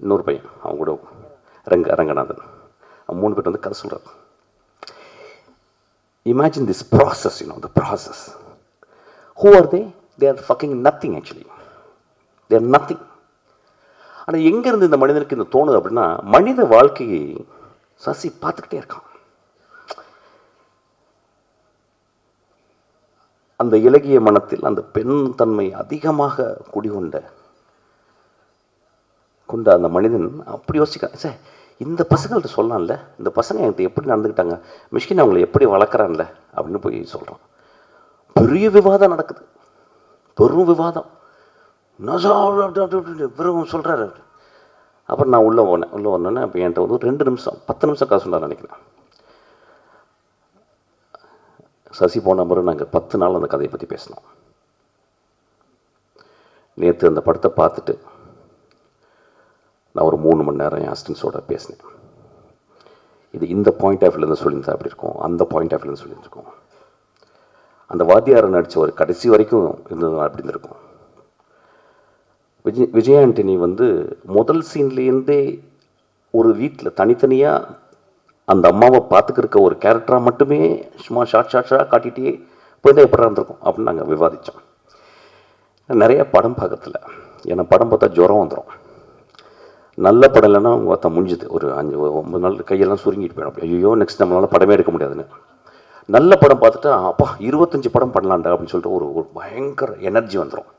இன்னொரு பையன் அவங்க கூட ரங்கநாதன், 3 பேர் வந்து கதை சொல்கிறார். Imagine this process, the process. Who are they? They are fucking nothing actually. They are nothing. ஆனால் எங்கேருந்து இந்த மனிதனுக்கு இந்த தோணுது அப்படின்னா, மனித வாழ்க்கையை சசி பார்த்துக்கிட்டே இருக்கான். அந்த இலகிய மனத்தில் அந்த பெண் தன்மை அதிகமாக குடிகொண்ட அந்த மனிதன் அப்படி யோசிக்கிறான், சார் இந்த பசங்கள்கிட்ட சொல்லலாம்ல, இந்த பசங்க என்கிட்ட எப்படி நடந்துக்கிட்டாங்க, மிஷ்கின் அவங்களை எப்படி வளர்க்குறான்ல அப்படின்னு போய் சொல்கிறான். பெரிய விவாதம் நடக்குது, பெரும் விவாதம். வெறும் சொல்கிறாரு. அப்புறம் நான் உள்ளே வந்தோன்னே அப்போ என்கிட்ட வந்து 2 நிமிஷம் 10 நிமிஷம் காசு சொன்னார் நினைக்கிறேன். சசி போன முறை நாங்கள் 10 நாள் அந்த கதையை பற்றி பேசினோம். நேற்று அந்த படத்தை பார்த்துட்டு நான் ஒரு 3 மணி நேரம் என் அசிஸ்டன்ஸோட பேசினேன். இது இந்த பாயிண்ட் ஆஃப் வியூலேருந்து சொல்லியிருந்தா அப்படி இருக்கும், அந்த பாயிண்ட் ஆஃப் வியூலேருந்து சொல்லியிருந்துருக்கோம். அந்த வாத்தியாரை நடித்த ஒரு கடைசி வரைக்கும் இருந்தது அப்படி இருந்திருக்கும். விஜய் ஆண்டனி வந்து முதல் சீன்லேருந்தே ஒரு வீட்டில் தனித்தனியாக அந்த அம்மாவை பார்த்துக்கிருக்க ஒரு கேரக்டராக மட்டுமே சும்மா ஷார்ட்டாக காட்டிகிட்டே போய் எப்படா இருந்திருக்கும் அப்படின்னு நாங்கள் விவாதித்தோம். நிறைய படம் பார்க்கறதில்ல, ஏன்னா படம் பார்த்தா ஜுரம் வந்துடும். நல்ல படம் இல்லைன்னா அவங்க பார்த்தா முடிஞ்சுது, ஒரு 5-9 நாள் கையெல்லாம் சுருங்கிட்டு போயிடும். ஐயோ நெக்ஸ்ட் நம்மளால் படமே எடுக்க முடியாதுன்னு. நல்ல படம் பார்த்துட்டு அப்பா 25 படம் பண்ணலான்டா அப்படின்னு சொல்லிட்டு ஒரு பயங்கர எனர்ஜி வந்துடும்.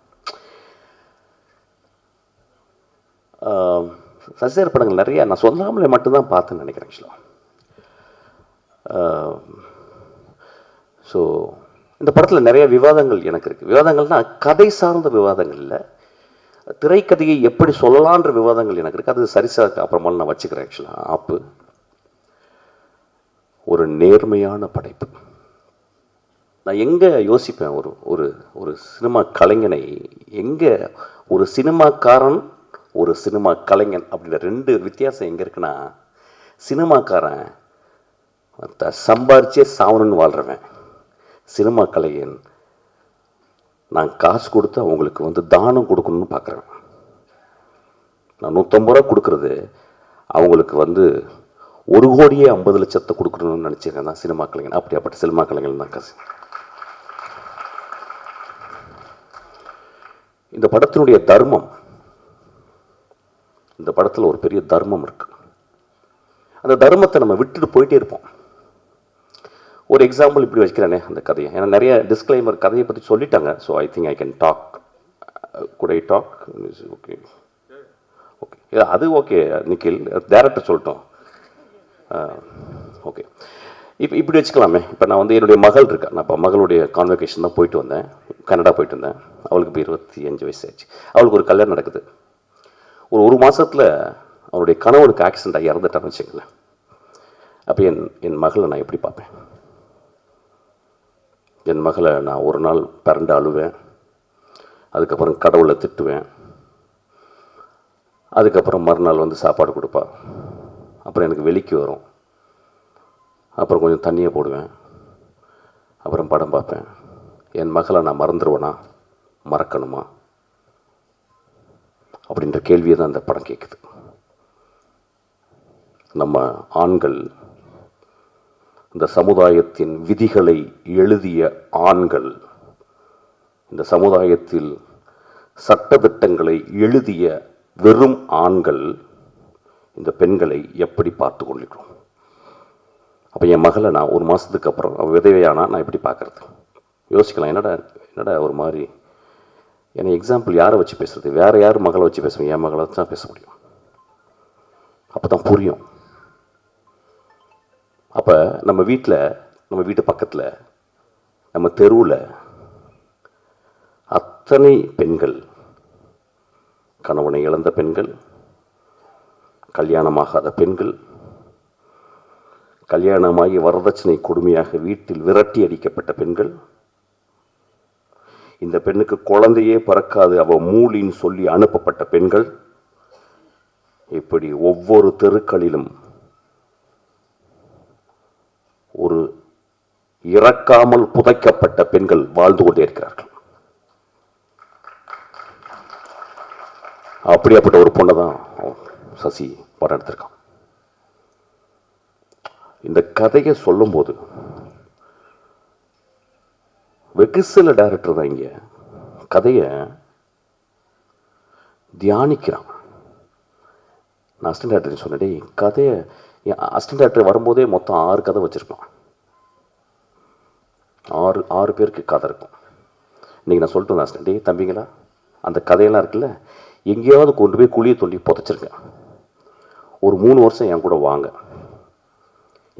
சசியார் படங்கள் நிறையா நான் சொல்லாமலே மட்டும்தான் பார்த்தேன்னு நினைக்கிறேன் ஆக்சுவலாக. ஸோ இந்த படத்தில் நிறைய விவாதங்கள் எனக்கு இருக்குது. விவாதங்கள்னால் கதை சார்ந்த விவாதங்கள் இல்லை, திரைக்கதையை எப்படி சொல்லலான்ற விவாதங்கள் எனக்கு இருக்குது. அது சரிசாக்கு அப்புறமா நான் வச்சுக்கிறேன். ஆக்சுவலாக ஆப்பு ஒரு நேர்மையான படைப்பு. நான் எங்கே யோசிப்பேன், ஒரு ஒரு சினிமா கலைஞனை எங்கே, ஒரு சினிமாக்காரன் ஒரு சினிமா கலைஞன் அப்படின்ற 2 வித்தியாசம் எங்கே இருக்குன்னா, சினிமாக்காரன் சம்பாரிச்சே சாவணுன்னு வாழ்கிறவன், சினிமா கலைஞன் நான் காசு கொடுத்து அவங்களுக்கு வந்து தானம் கொடுக்கணும்னு பார்க்குறேன். நான் 150 ரூபா கொடுக்குறது அவங்களுக்கு வந்து 1,50,00,000 கொடுக்கணும்னு நினச்சிருக்கேன் தான் சினிமா கலைஞன். அப்படியாப்பட்ட சினிமா கலைஞன் தான் காசு. இந்த படத்தினுடைய தர்மம், இந்த படத்தில் ஒரு பெரிய தர்மம் இருக்கு. அந்த தர்மத்தை நம்ம விட்டுட்டு போயிட்டே இருப்போம். ஒரு எக்ஸாம்பிள் இப்படி வச்சுக்கிறேனே அந்த கதையை, ஏன்னா நிறைய டிஸ்க்ளைமர் கதையை பற்றி சொல்லிட்டாங்க. So I think I can talk. Could I talk? Okay okay, அது ஓகே நிக்கில், டேரக்டர் சொல்லிட்டோம். ஓகே, இப்போ இப்படி வச்சுக்கலாமே. இப்போ நான் வந்து என்னுடைய மகள் இருக்கா, நான் இப்போ மகளுடைய கான்வெகேஷன் தான் போயிட்டு வந்தேன், கனடா போயிட்டு வந்தேன். அவளுக்கு இப்போ 25 வயசு ஆச்சு. அவளுக்கு ஒரு கல்யாணம் நடக்குது. ஒரு மாதத்தில் அவனுடைய கணவனுக்கு ஆக்சிடென்ட் ஆகி இறந்துட்டான்னு வச்சுங்களேன். அப்போ என் மகளை நான் எப்படி பார்ப்பேன்? என் மகளை நான் ஒரு நாள் பிறண்டு அழுவேன், அதுக்கப்புறம் கடவுளை திட்டுவேன், அதுக்கப்புறம் மறுநாள் வந்து சாப்பாடு கொடுப்பா, அப்புறம் எனக்கு வெளிக்கு வரும், அப்புறம் கொஞ்சம் தண்ணியை போடுவேன், அப்புறம் படம் பார்ப்பேன். என் மகளை நான் மறந்துடுவேனா, மறக்கணுமா அப்படின்ற கேள்வியை தான் இந்த படம் கேட்குது. நம்ம ஆண்கள், இந்த சமுதாயத்தின் விதிகளை எழுதிய ஆண்கள், இந்த சமுதாயத்தில் சட்டதிட்டங்களை எழுதிய வெறும் ஆண்கள் இந்த பெண்களை எப்படி பார்த்து கொள்கிறோம்? அப்போ என் மகளை நான் ஒரு மாதத்துக்கு அப்புறம் அவள் விதவையானா நான் எப்படி பார்க்குறது? யோசிக்கலாம். என்னடா ஒரு மாதிரி, ஏன்னா எக்ஸாம்பிள் யாரை வச்சு பேசுறது? வேறு யார் மகளை வச்சு பேசுவேன்? என் மகளை தான் பேச முடியும். அப்போ தான் புரியும். அப்போ நம்ம வீட்டில், நம்ம வீட்டு பக்கத்தில், நம்ம தெருவில் அத்தனை பெண்கள், கணவனை இழந்த பெண்கள், கல்யாணமாகாத பெண்கள், கல்யாணமாகி வரதட்சணை கொடுமையாக வீட்டில் விரட்டி அடிக்கப்பட்ட பெண்கள், இந்த பெண்ணுக்கு குழந்தையே பிறக்காது அவ மூலின்னு சொல்லி அனுப்பப்பட்ட பெண்கள், இப்படி ஒவ்வொரு தெருக்களிலும் ஒரு இறக்காமல் புதைக்கப்பட்ட பெண்கள் வாழ்ந்து கொண்டே இருக்கிறார்கள். அப்படியாப்பட்ட ஒரு பொண்ணை தான் சசி படம் எடுத்திருக்கான். இந்த கதையை சொல்லும்போது வெகு சில டைரக்டர் தான் இங்க கதையை தியானிக்கிறான். நான் அசிஸ்டன்ட் டைரக்டர் சொன்னேன், கதையை அசிஸ்டன்ட் டைரக்டர் வரும்போதே மொத்தம் 6 கதை வச்சிருப்பான். 6 பேருக்கு கதை இருக்கும். இன்னைக்கு நான் சொல்லிட்டு வந்தேன் அசிஸ்டன்ட், தம்பிங்களா அந்த கதையெல்லாம் இருக்குல்ல, எங்கேயாவது கொண்டு போய் குழியை தோண்டி புதைச்சிருக்கேன். ஒரு 3 வருஷம் என் கூட வாங்க,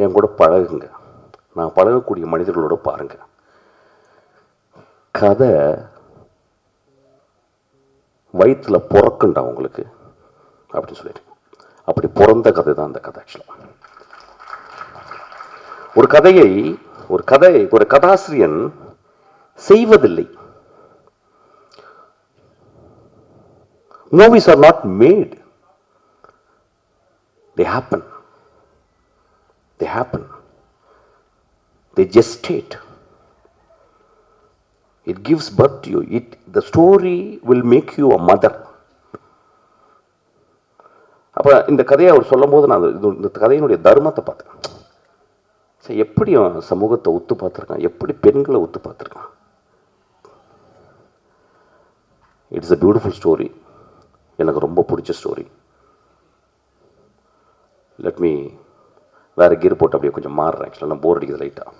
என் கூட பழகுங்க, நான் பழகக்கூடிய மனிதர்களோட பாருங்க. கதை வயிற்றுல பிறக்குண்டா உங்களுக்கு அப்படின்னு சொல்லிட்டு, அப்படி பிறந்த கதை தான் அந்த கதை. ஆக்சுவலாக ஒரு கதாசிரியன் செய்வதில்லை. Movies are not made. They happen. They gestate. It gives birth to you. The story will make you a mother. அப்போ இந்த கதையை அவர் சொல்லும் போது நான் இந்த கதையினுடைய தர்மத்தை பார்த்தேன். சரி, எப்படி சமூகத்தை ஒத்து பார்த்துருக்கான், எப்படி பெண்களை ஒத்து பார்த்துருக்கான். It's a beautiful story. எனக்கு ரொம்ப பிடிச்ச ஸ்டோரி. லெட் மீ வேறு கீர் போட்டு அப்படியே கொஞ்சம் மாறுறேன். ஆக்சுவலாக நான் போர் அடிக்குது லைட்டாக.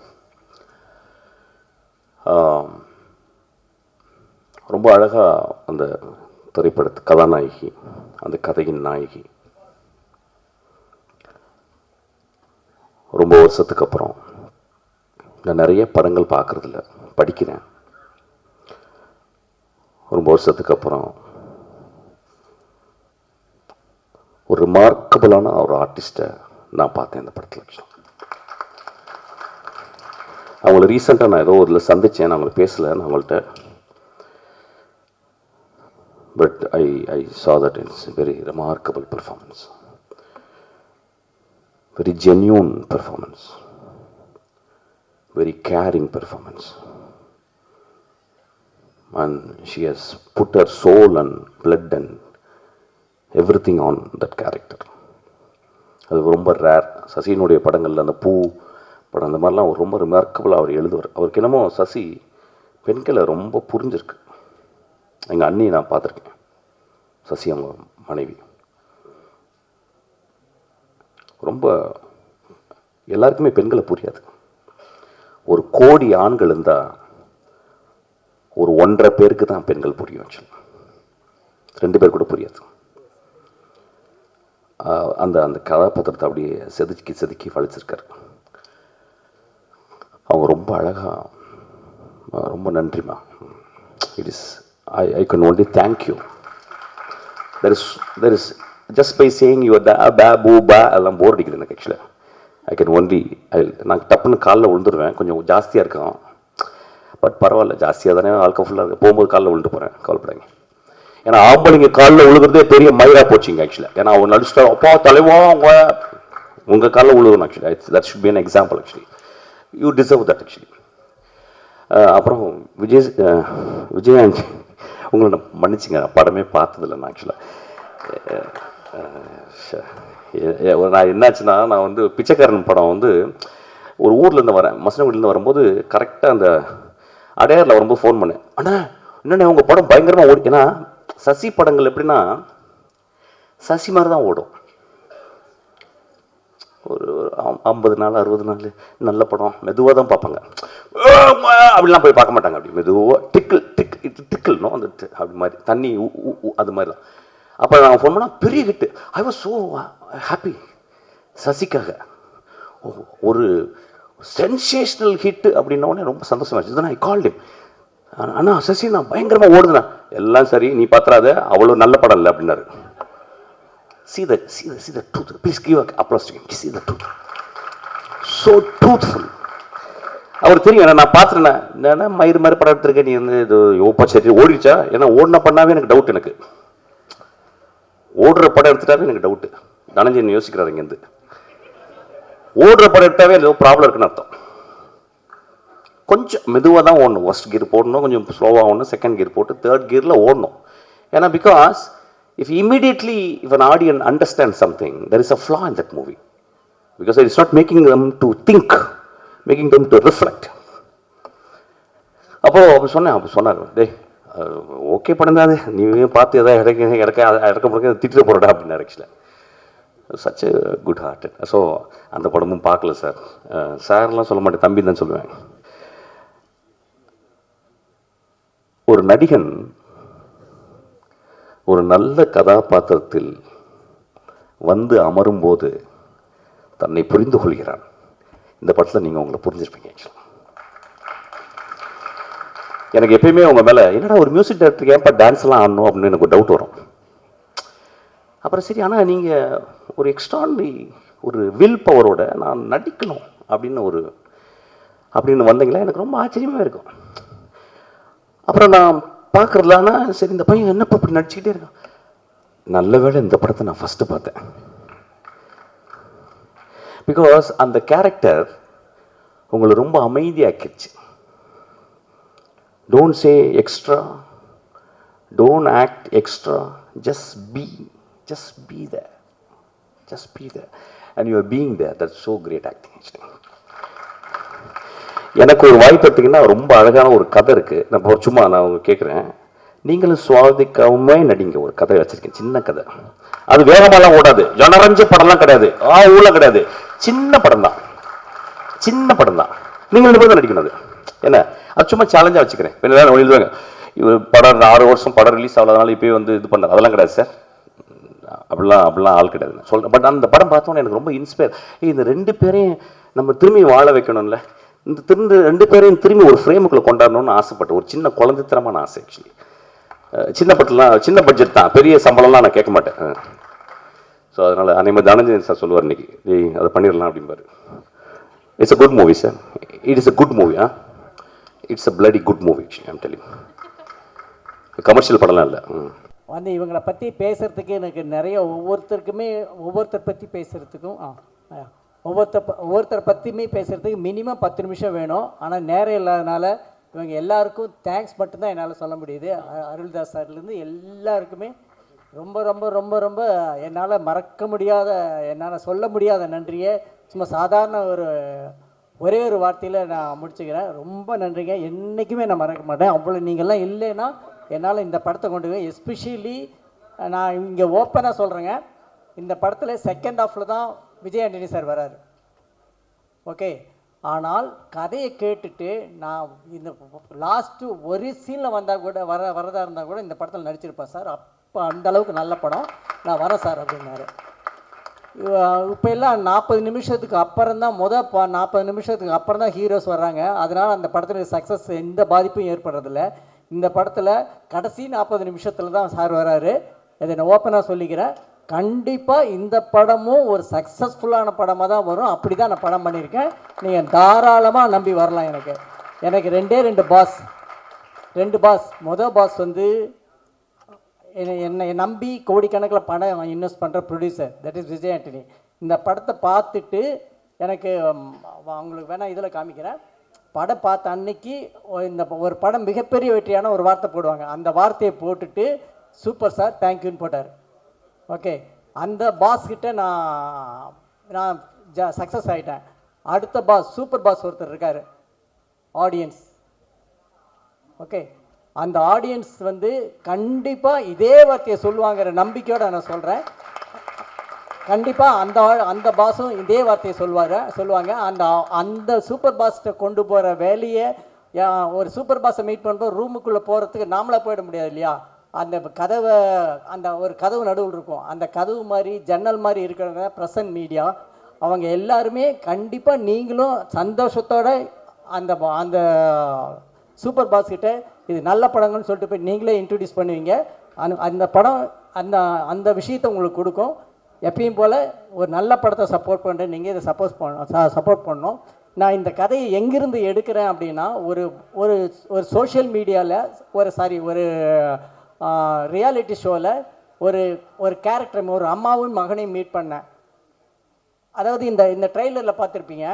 ரொம்ப அழகாக அந்த திரைப்படத்து கதாநாயகி, அந்த கதையின் நாயகி, ரொம்ப வருஷத்துக்கு அப்புறம் நான் நிறைய படங்கள் பார்க்குறதில்ல, படிக்கிறேன். ரொம்ப வருஷத்துக்கு அப்புறம் ஒரு ரிமார்க்கபிளான ஒரு ஆர்டிஸ்ட்டை நான் பார்த்தேன் இந்த படத்தில். அவங்கள ரீசெண்டாக நான் ஏதோ இதில் சந்தித்தேன், நான் அவங்கள பேசலை நான் அவங்கள்ட்ட. But I saw that it's a very remarkable performance, very genuine performance, very caring performance, and she has put her soul and blood and everything on that character. அது ரொம்ப ரேர். சசியினுடைய படங்களில் அந்த பூ படம் அந்த மாதிரிலாம் அவர் ரொம்ப ரிமார்க்கபிளாக அவர் எழுதுவார். அவருக்கு என்னமோ சசி பெண்களை ரொம்ப புரிஞ்சிருக்கு. எங்கள் அண்ணியை நான் பார்த்துருக்கேன், சசி அவங்க மனைவி. ரொம்ப எல்லாருக்குமே பெண்களை புரியாது. ஒரு கோடி ஆண்கள் இருந்தால் ஒரு 1.5 பேருக்கு தான் பெண்கள் புரியும். 2 பேர் கூட புரியாது. அந்த அந்த கதாபாத்திரத்தை அப்படியே செதுக்கி வளைச்சிருக்காரு. அவங்க ரொம்ப அழகாக, ரொம்ப நன்றிமா. It is I can only thank you. There is just by saying you ba எல்லாம் போர் அடிக்குது எனக்கு. ஆக்சுவலாக I can only நான் டப்புன்னு காலில் விழுந்துருவேன். கொஞ்சம் ஜாஸ்தியாக இருக்கும், பட் பரவாயில்ல, ஜாஸ்தியாக தானே வாழ்க்கை ஃபுல்லாக இருக்குது. போகும்போது காலில் விழுந்து போகிறேன், கவலைப்படாங்க. ஏன்னா ஆம்பளைங்க காலில் விழுகிறதே பெரிய மயிரா போச்சுங்க ஆக்சுவலாக. ஏன்னா அவங்க நடிச்சுட்டா அப்பா தலைவா அவங்க உங்கள் காலில் விழுகணும். Actually that should be an example. Actually you deserve that. Actually அப்புறம் விஜயாந்த், உங்களை நான் மன்னிச்சிங்க, நான் படமே பார்த்ததில்லை நான். ஆக்சுவலாக நான் என்னாச்சுன்னா, நான் வந்து பிச்சைக்காரன் படம் வந்து ஒரு ஊர்லேருந்து வரேன், மசனகுடியிலேருந்து வரும்போது கரெக்டாக அந்த அடையாரில் வரும்போது ஃபோன் பண்ணேன். அண்ணா என்னென்ன உங்கள் படம் பயங்கரமாக ஓடி. ஏன்னா சசி படங்கள் எப்படின்னா சசி மாதிரி தான் ஓடும். ஒரு 50 நாள் 60 நாள் நல்ல படம் மெதுவாக தான் பார்ப்பாங்க. அப்படிலாம் போய் பார்க்க மாட்டாங்க. அப்படி மெதுவாக டிக்கிள்னோ அந்த அப்படி மாதிரி தண்ணி அது மாதிரி தான். அப்போ நான் ஃபோன் பண்ணால் பெரிய hit. I was so happy சசிக்காக. ஒரு சென்சேஷனல் ஹிட்டு அப்படின்னோடனே ரொம்ப சந்தோஷமாச்சு. இதுதான் ஐ கால்ட் ஹிம். அண்ணா சசி நான் பயங்கரமாக ஓடுதுண்ணா. எல்லாம் சரி, நீ பார்த்துறாத, அவ்வளோ நல்ல படம் இல்லை அப்படின்னாரு. See the truth. Please give applause to him. See the truth. So truthful. அவர் தெரியும் நான் பார்த்துட்டேன். என்னன்னா மயிறு மாதிரி படம் எடுத்திருக்கேன், நீ வந்து இது யோப்பா சரி ஓடிச்சா. ஏன்னா ஓடின பண்ணாவே எனக்கு டவுட். எனக்கு ஓடுற படம் எடுத்துட்டாவே எனக்கு டவுட்டு. தனஞ்சயன் யோசிக்கிறாரு இங்கேருந்து. ஓடுற படம் எடுத்தாவே ஏதோ ப்ராப்ளம் இருக்குன்னு அர்த்தம். கொஞ்சம் மெதுவாக தான் ஓடணும். ஃபர்ஸ்ட் கியர் போடணும், கொஞ்சம் ஸ்லோவாக ஓடணும், செகண்ட் கியர் போட்டு தேர்ட் கியரில் ஓடணும். ஏன்னா because if immediately if an audience understands something, there is a flaw in that movie. Because it's not making them to think, making them to reflect. அப்போ சொன்னார், டேய் ஓகே பண்ணுங்க, அது நீ பார்த்து எதாவது இறக்க முடியாது திட்டு போகிறடா அப்படின்னாரு. ஆக்சுவலாக such a good heart. So அந்த படமும் பார்க்கல சார். சார்லாம் சொல்ல மாட்டேன், தம்பி தான் சொல்லுவேன். ஒரு நடிகன் ஒரு நல்ல கதாபாத்திரத்தில் வந்து அமரும்போது தன்னை புரிந்து கொள்கிறான். இந்த படத்தில் நீங்கள் உங்களை புரிஞ்சிருப்பீங்க. ஆக்சுவலாக எனக்கு எப்பயுமே உங்கள் மேலே என்னடா ஒரு மியூசிக் டைரக்டருக்கு ஏன்ப்பா டான்ஸ்லாம் ஆடணும் அப்படின்னு எனக்கு ஒரு டவுட் வரும். அப்புறம் சரி, ஆனால் நீங்கள் ஒரு எக்ஸ்ட்ரானரி ஒரு வில் பவரோட நான் நடிக்கணும் அப்படின்னு வந்தீங்களா, எனக்கு ரொம்ப ஆச்சரியமாக இருக்கும். அப்புறம் நான் பார்க்குறதுலான்னா சரி இந்த பையன் என்னப்பா இப்படி நடிச்சுக்கிட்டே இருக்கான். நல்ல வேளை இந்த படத்தை நான் ஃபஸ்ட்டு பார்த்தேன். பிகாஸ் அந்த கேரக்டர் உங்களை ரொம்ப அமைதியாக்கிடுச்சு. Don't say extra, don't act extra, just be there, and you are being there. That's so great acting. Actually எனக்கு ஒரு வாய்ப்பு எடுத்தீங்கன்னா ரொம்ப அழகான ஒரு கதை இருக்குது. நான் சும்மா நான் கேட்குறேன், நீங்களும் சுவாதிக்காம நடிங்க. ஒரு கதை வச்சிருக்கேன், சின்ன கதை. அது வேகமாலாம் ஓடாது, ஜனரஞ்ச படம்லாம் கிடையாது, ஊழ கிடையாது, சின்ன படம் தான். நீங்கள் 2 பேரும் தான் நடிக்கணும். அது என்ன, அது சும்மா சேலஞ்சாக வச்சுக்கிறேன். எழுதுவாங்க இவர் படம் 6 வருஷம் படம் ரிலீஸ் ஆகாதனால இப்போயே வந்து இது பண்ணார். அதெல்லாம் கிடையாது சார், அப்படிலாம் ஆள் கிடையாது சொல்கிறேன். பட் அந்த படம் பார்த்தோன்னே எனக்கு ரொம்ப இன்ஸ்பயர். இந்த 2 பேரையும் நம்ம திரும்பி வாழ வைக்கணும்ல, இந்த 2 பேரையும் திரும்பி ஒரு ஃப்ரேமுக்குள்ளே கொண்டாடணும்னு ஆசைப்பட்டேன். ஒரு சின்ன குழந்தைத்தனமான ஆசை. ஆக்சுவலி சின்ன பட்ஜெட் தான், பெரிய சம்பளம்லாம் நான் கேட்க மாட்டேன். ஸோ அதனால் அனைவரும் தனஞ்சயன் சார் சொல்லுவார் இன்னைக்கு, அதை பண்ணிடலாம் அப்படிம்பாரு. It's a good movie sir. It is a good movie. It's a bloody good movie. I'm telling, commercial படம்லாம் இல்லை. வந்து இவங்களை பற்றி பேசுகிறதுக்கு எனக்கு நிறைய ஒவ்வொருத்தர் பற்றி பேசுகிறதுக்கும் ஒவ்வொருத்தரை பற்றியுமே பேசுகிறதுக்கு மினிமம் 10 நிமிஷம் வேணும். ஆனால் நேரம் இல்லாதனால இவங்க எல்லாருக்கும் தேங்க்ஸ் மட்டும்தான் என்னால் சொல்ல முடியுது. அருள்தாஸ் சார்லேருந்து எல்லாருக்குமே ரொம்ப ரொம்ப ரொம்ப ரொம்ப என்னால் மறக்க முடியாத, என்னால் சொல்ல முடியாத நன்றியை சும்மா சாதாரண ஒரே ஒரு வார்த்தையில் நான் முடிச்சுக்கிறேன். ரொம்ப நன்றிங்க. என்றைக்குமே நான் மறக்க மாட்டேன். அவ்வளோ நீங்கள்லாம் இல்லைன்னா என்னால் இந்த படத்தை கொண்டு போய், எஸ்பெஷலி நான் இங்கே ஓப்பனாக சொல்கிறேங்க, இந்த படத்தில் செகண்ட் ஹாஃபில் தான் விஜய் ஆண்டனி சார் வராரு. ஓகே, ஆனால் கதையை கேட்டுட்டு நான் இந்த லாஸ்ட்டு ஒரு சீனில் வந்தால் கூட வரதா இருந்தால் கூட இந்த படத்தில் நடிச்சிருப்பேன் சார். அப்போ அந்தளவுக்கு நல்ல படம், நான் வரேன் சார் அப்படின்னாரு. இப்போ எல்லாம் 40 நிமிஷத்துக்கு அப்புறம் தான் 40 நிமிஷத்துக்கு அப்புறம் தான் ஹீரோஸ் வர்றாங்க. அதனால் அந்த படத்தில் சக்ஸஸ் எந்த பாதிப்பும் ஏற்படுறதில்ல. இந்த படத்தில் கடைசி 40 நிமிஷத்தில் தான் சார் வராரு. இதை நான் ஓப்பனாக சொல்லிக்கிறேன். கண்டிப்பாக இந்த படமும் ஒரு சக்ஸஸ்ஃபுல்லான படமாக தான் வரும். அப்படி தான் நான் படம் பண்ணியிருக்கேன். நீங்கள் தாராளமாக நம்பி வரலாம். எனக்கு 2 பாஸ். மொதல் பாஸ் வந்து என்னை நம்பி கோடிக்கணக்கில் படம் இன்வெஸ்ட் பண்ணுற producer, that is Vijay Antony. இந்த படத்தை பார்த்துட்டு எனக்கு அவங்களுக்கு வேணால் இதில் காமிக்கிறேன். படம் பார்த்த அன்னைக்கு இந்த ஒரு படம் மிகப்பெரிய வெற்றியான ஒரு வார்த்தை போடுவாங்க. அந்த வார்த்தையை போட்டுட்டு சூப்பர் சார் தேங்க்யூன்னு போட்டார். ஓகே, அந்த பாஸ்கிட்ட நான் சக்ஸஸ் ஆகிட்டேன். அடுத்த பாஸ், சூப்பர் பாஸ் ஒருத்தர் இருக்கார், ஆடியன்ஸ். ஓகே, அந்த ஆடியன்ஸ் வந்து கண்டிப்பாக இதே வார்த்தையை சொல்லுவாங்கிற நம்பிக்கையோடு நான் சொல்கிறேன். கண்டிப்பாக அந்த பாஸும் இதே வார்த்தையை சொல்லுவாங்க. அந்த சூப்பர் பாஸ்ட்டை கொண்டு போகிற வேலையை, ஒரு சூப்பர் பாஸை மீட் பண்ணும்போது ரூமுக்குள்ளே போகிறதுக்கு நாமளாக போயிட முடியாது இல்லையா? அந்த ஒரு கதவு நடுவில் இருக்கும். அந்த கதவு மாதிரி ஜன்னல் மாதிரி இருக்கிறவங்க ப்ரெசன்ட் மீடியா, அவங்க எல்லாருமே கண்டிப்பாக நீங்களும் சந்தோஷத்தோட அந்த சூப்பர் பாஸ் கிட்ட இது நல்ல படங்கள்னு சொல்லிட்டு போய் நீங்களே இன்ட்ரடியூஸ் பண்ணுவீங்க. அந்த படம் அந்த விஷயத்தை உங்களுக்கு கொடுக்கும். எப்பயும் போல் ஒரு நல்ல படத்தை சப்போர்ட் பண்ணுறேன், நீங்கள் இதை சப்போர்ட் பண்ணணும். நான் இந்த கதையை எங்கிருந்து எடுக்கிறேன் அப்படின்னா, ஒரு சோஷியல் மீடியாவில் ஒரு ரியாலிட்டி ஷோவில் ஒரு ஒரு கேரக்டர், ஒரு அம்மாவும் மகனையும் மீட் பண்ணேன். அதாவது இந்த ட்ரெய்லரில் பார்த்துருப்பீங்க,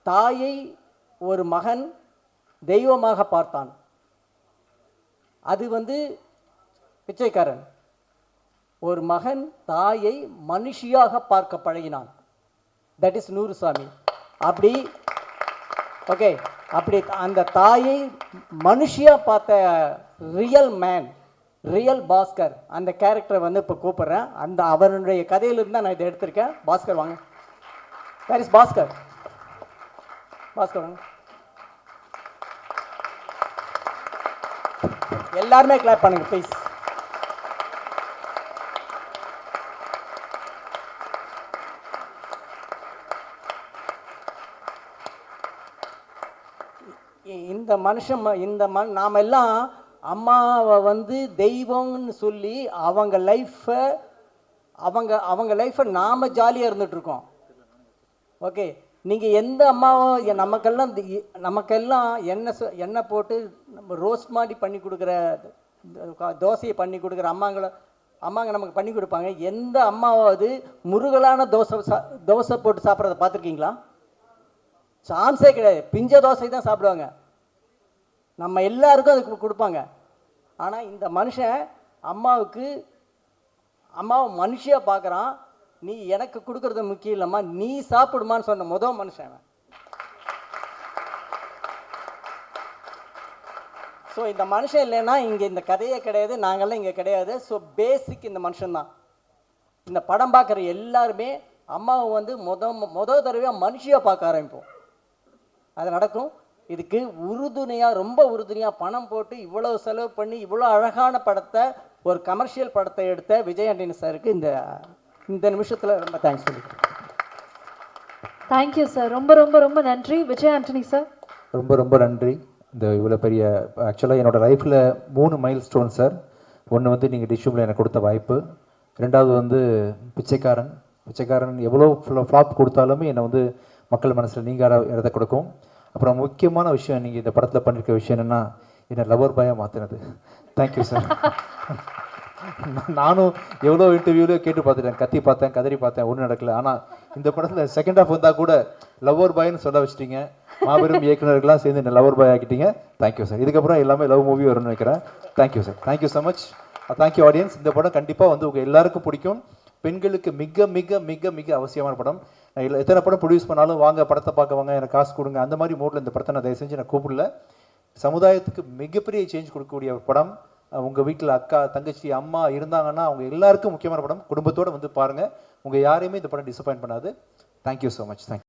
தாயை ஒரு மகன் தெய்வமாக பார்த்தான். அது வந்து பிச்சைக்காரன். ஒரு மகன் தாயை மனுஷியாக பார்க்க பழகினான். That is நூறுசாமி. அப்படி ஓகே, அப்படி அந்த தாயை மனுஷியாக பார்த்த ரியல் மேன், ரியல் பாஸ்கர், அந்த கேரக்டரை வந்து இப்போ கூப்பிட்றேன். அந்த அவருடைய கதையிலிருந்து தான் நான் இதை எடுத்திருக்கேன். பாஸ்கர் வாங்க. Where is Bhaskar? பாஸ்கர் வாங்க. எல்லாருமே கிளாப் பண்ணுங்க ப்ளீஸ். இந்த மனுஷன் நாம் எல்லாம் அம்மாவை வந்து தெய்வம்னு சொல்லி அவங்க லைஃப்பை நாம் ஜாலியாக இருந்துகிட்ருக்கோம். ஓகே, நீங்கள் எந்த அம்மாவும் நமக்கெல்லாம் எண்ணெய் போட்டு நம்ம ரோஸ்ட் மாதிரி பண்ணி கொடுக்குற, தோசையை பண்ணி கொடுக்குற அம்மாங்க நமக்கு பண்ணி கொடுப்பாங்க. எந்த அம்மாவாவது முருகலான தோசை போட்டு சாப்பிட்றத பார்த்துருக்கீங்களா? சான்ஸே கிடையாது. பிஞ்ச தோசை தான் சாப்பிடுவாங்க. நம்ம எல்லாருக்கும் அதுக்கு கொடுப்பாங்க. ஆனால் இந்த மனுஷன் அம்மாவை மனுஷியாக பார்க்குறான். நீ எனக்கு கொடுக்குறது முக்கியம் இல்லைம்மா, நீ சாப்பிடுமான்னு சொன்ன முதல் மனுஷன். ஸோ இந்த மனுஷன் இல்லைன்னா இங்கே இந்த கதையே கிடையாது, நாங்கள்லாம் இங்கே கிடையாது. ஸோ பேசிக் இந்த மனுஷன்தான். இந்த படம் பார்க்குற எல்லாருமே அம்மாவை வந்து முதல் தடவையாக மனுஷியாக பார்க்க ஆரம்பிப்போம். அது நடக்கும். இதுக்கு ரொம்ப உறுதுணையாக பணம் போட்டு இவ்வளோ செலவு பண்ணி இவ்வளோ அழகான படத்தை, ஒரு கமர்ஷியல் படத்தை எடுத்த விஜய் ஆண்டனி சாருக்கு இந்த நிமிஷத்தில் ரொம்ப தேங்க்ஸ் சொல்லிக்கிறேன். Thank you sir. ரொம்ப ரொம்ப ரொம்ப நன்றி விஜய் ஆண்டனி சார். ரொம்ப ரொம்ப நன்றி. இந்த இவ்வளோ பெரிய ஆக்சுவலாக என்னோடய லைஃப்பில் 3 மைல் ஸ்டோன் சார். ஒன்று வந்து நீங்கள் டிஷ்யூமில் எனக்கு கொடுத்த வாய்ப்பு, ரெண்டாவது வந்து பிச்சைக்காரன் எவ்வளோ ஃப்ளாப் கொடுத்தாலுமே என்னை வந்து மக்கள் மனசில் நீங்காத இடத்த கொடுக்கும். அப்புறம் முக்கியமான விஷயம், நீங்கள் இந்த படத்தில் பண்ணியிருக்க விஷயம் என்னென்னா, என்னை லவர் பாயாக மாற்றினது. Thank you sir. நானும் எவ்வளோ இன்டர்வியூவில் கேட்டு பார்த்துட்டேன், கத்தி பார்த்தேன், கதறி பார்த்தேன், ஒன்றும் நடக்கல. ஆனால் இந்த படத்தில் செகண்ட் ஹாஃப் வந்தால் கூட லவர் பாய்னு சொல்ல வச்சிட்டிங்க. மாபெரும் இயக்குநர்கள்லாம் சேர்ந்து என்ன லவர் பாய் ஆக்கிட்டீங்க. Thank you sir. இதுக்கப்புறம் எல்லாமே லவ் மூவி வரும்னு நினைக்கிறேன். Thank you sir. Thank you so much. Thank you audience. இந்த படம் கண்டிப்பாக வந்து உங்கள் எல்லாருக்கும் பிடிக்கும். பெண்களுக்கு மிக மிக மிக மிக அவசியமான படம். நான் எத்தனை படம் ப்ரொடியூஸ் பண்ணாலும் வாங்க படத்தை பார்க்க வாங்க, எனக்கு காசு கொடுங்க, அந்த மாதிரி மோடில் இந்த படத்தை நான் தயவு செஞ்சு நான் கூப்பிடல. சமுதாயத்துக்கு மிகப்பெரிய சேஞ்ச் கொடுக்கக்கூடிய ஒரு படம். உங்கள் வீட்டில் அக்கா, தங்கச்சி, அம்மா இருந்தாங்கன்னா அவங்க எல்லாருக்கும் முக்கியமான படம். குடும்பத்தோடு வந்து பாருங்கள். உங்கள் யாரையுமே இந்த படம் டிசப்பாயின்ட் பண்ணாது. Thank you so much. தேங்க்யூ.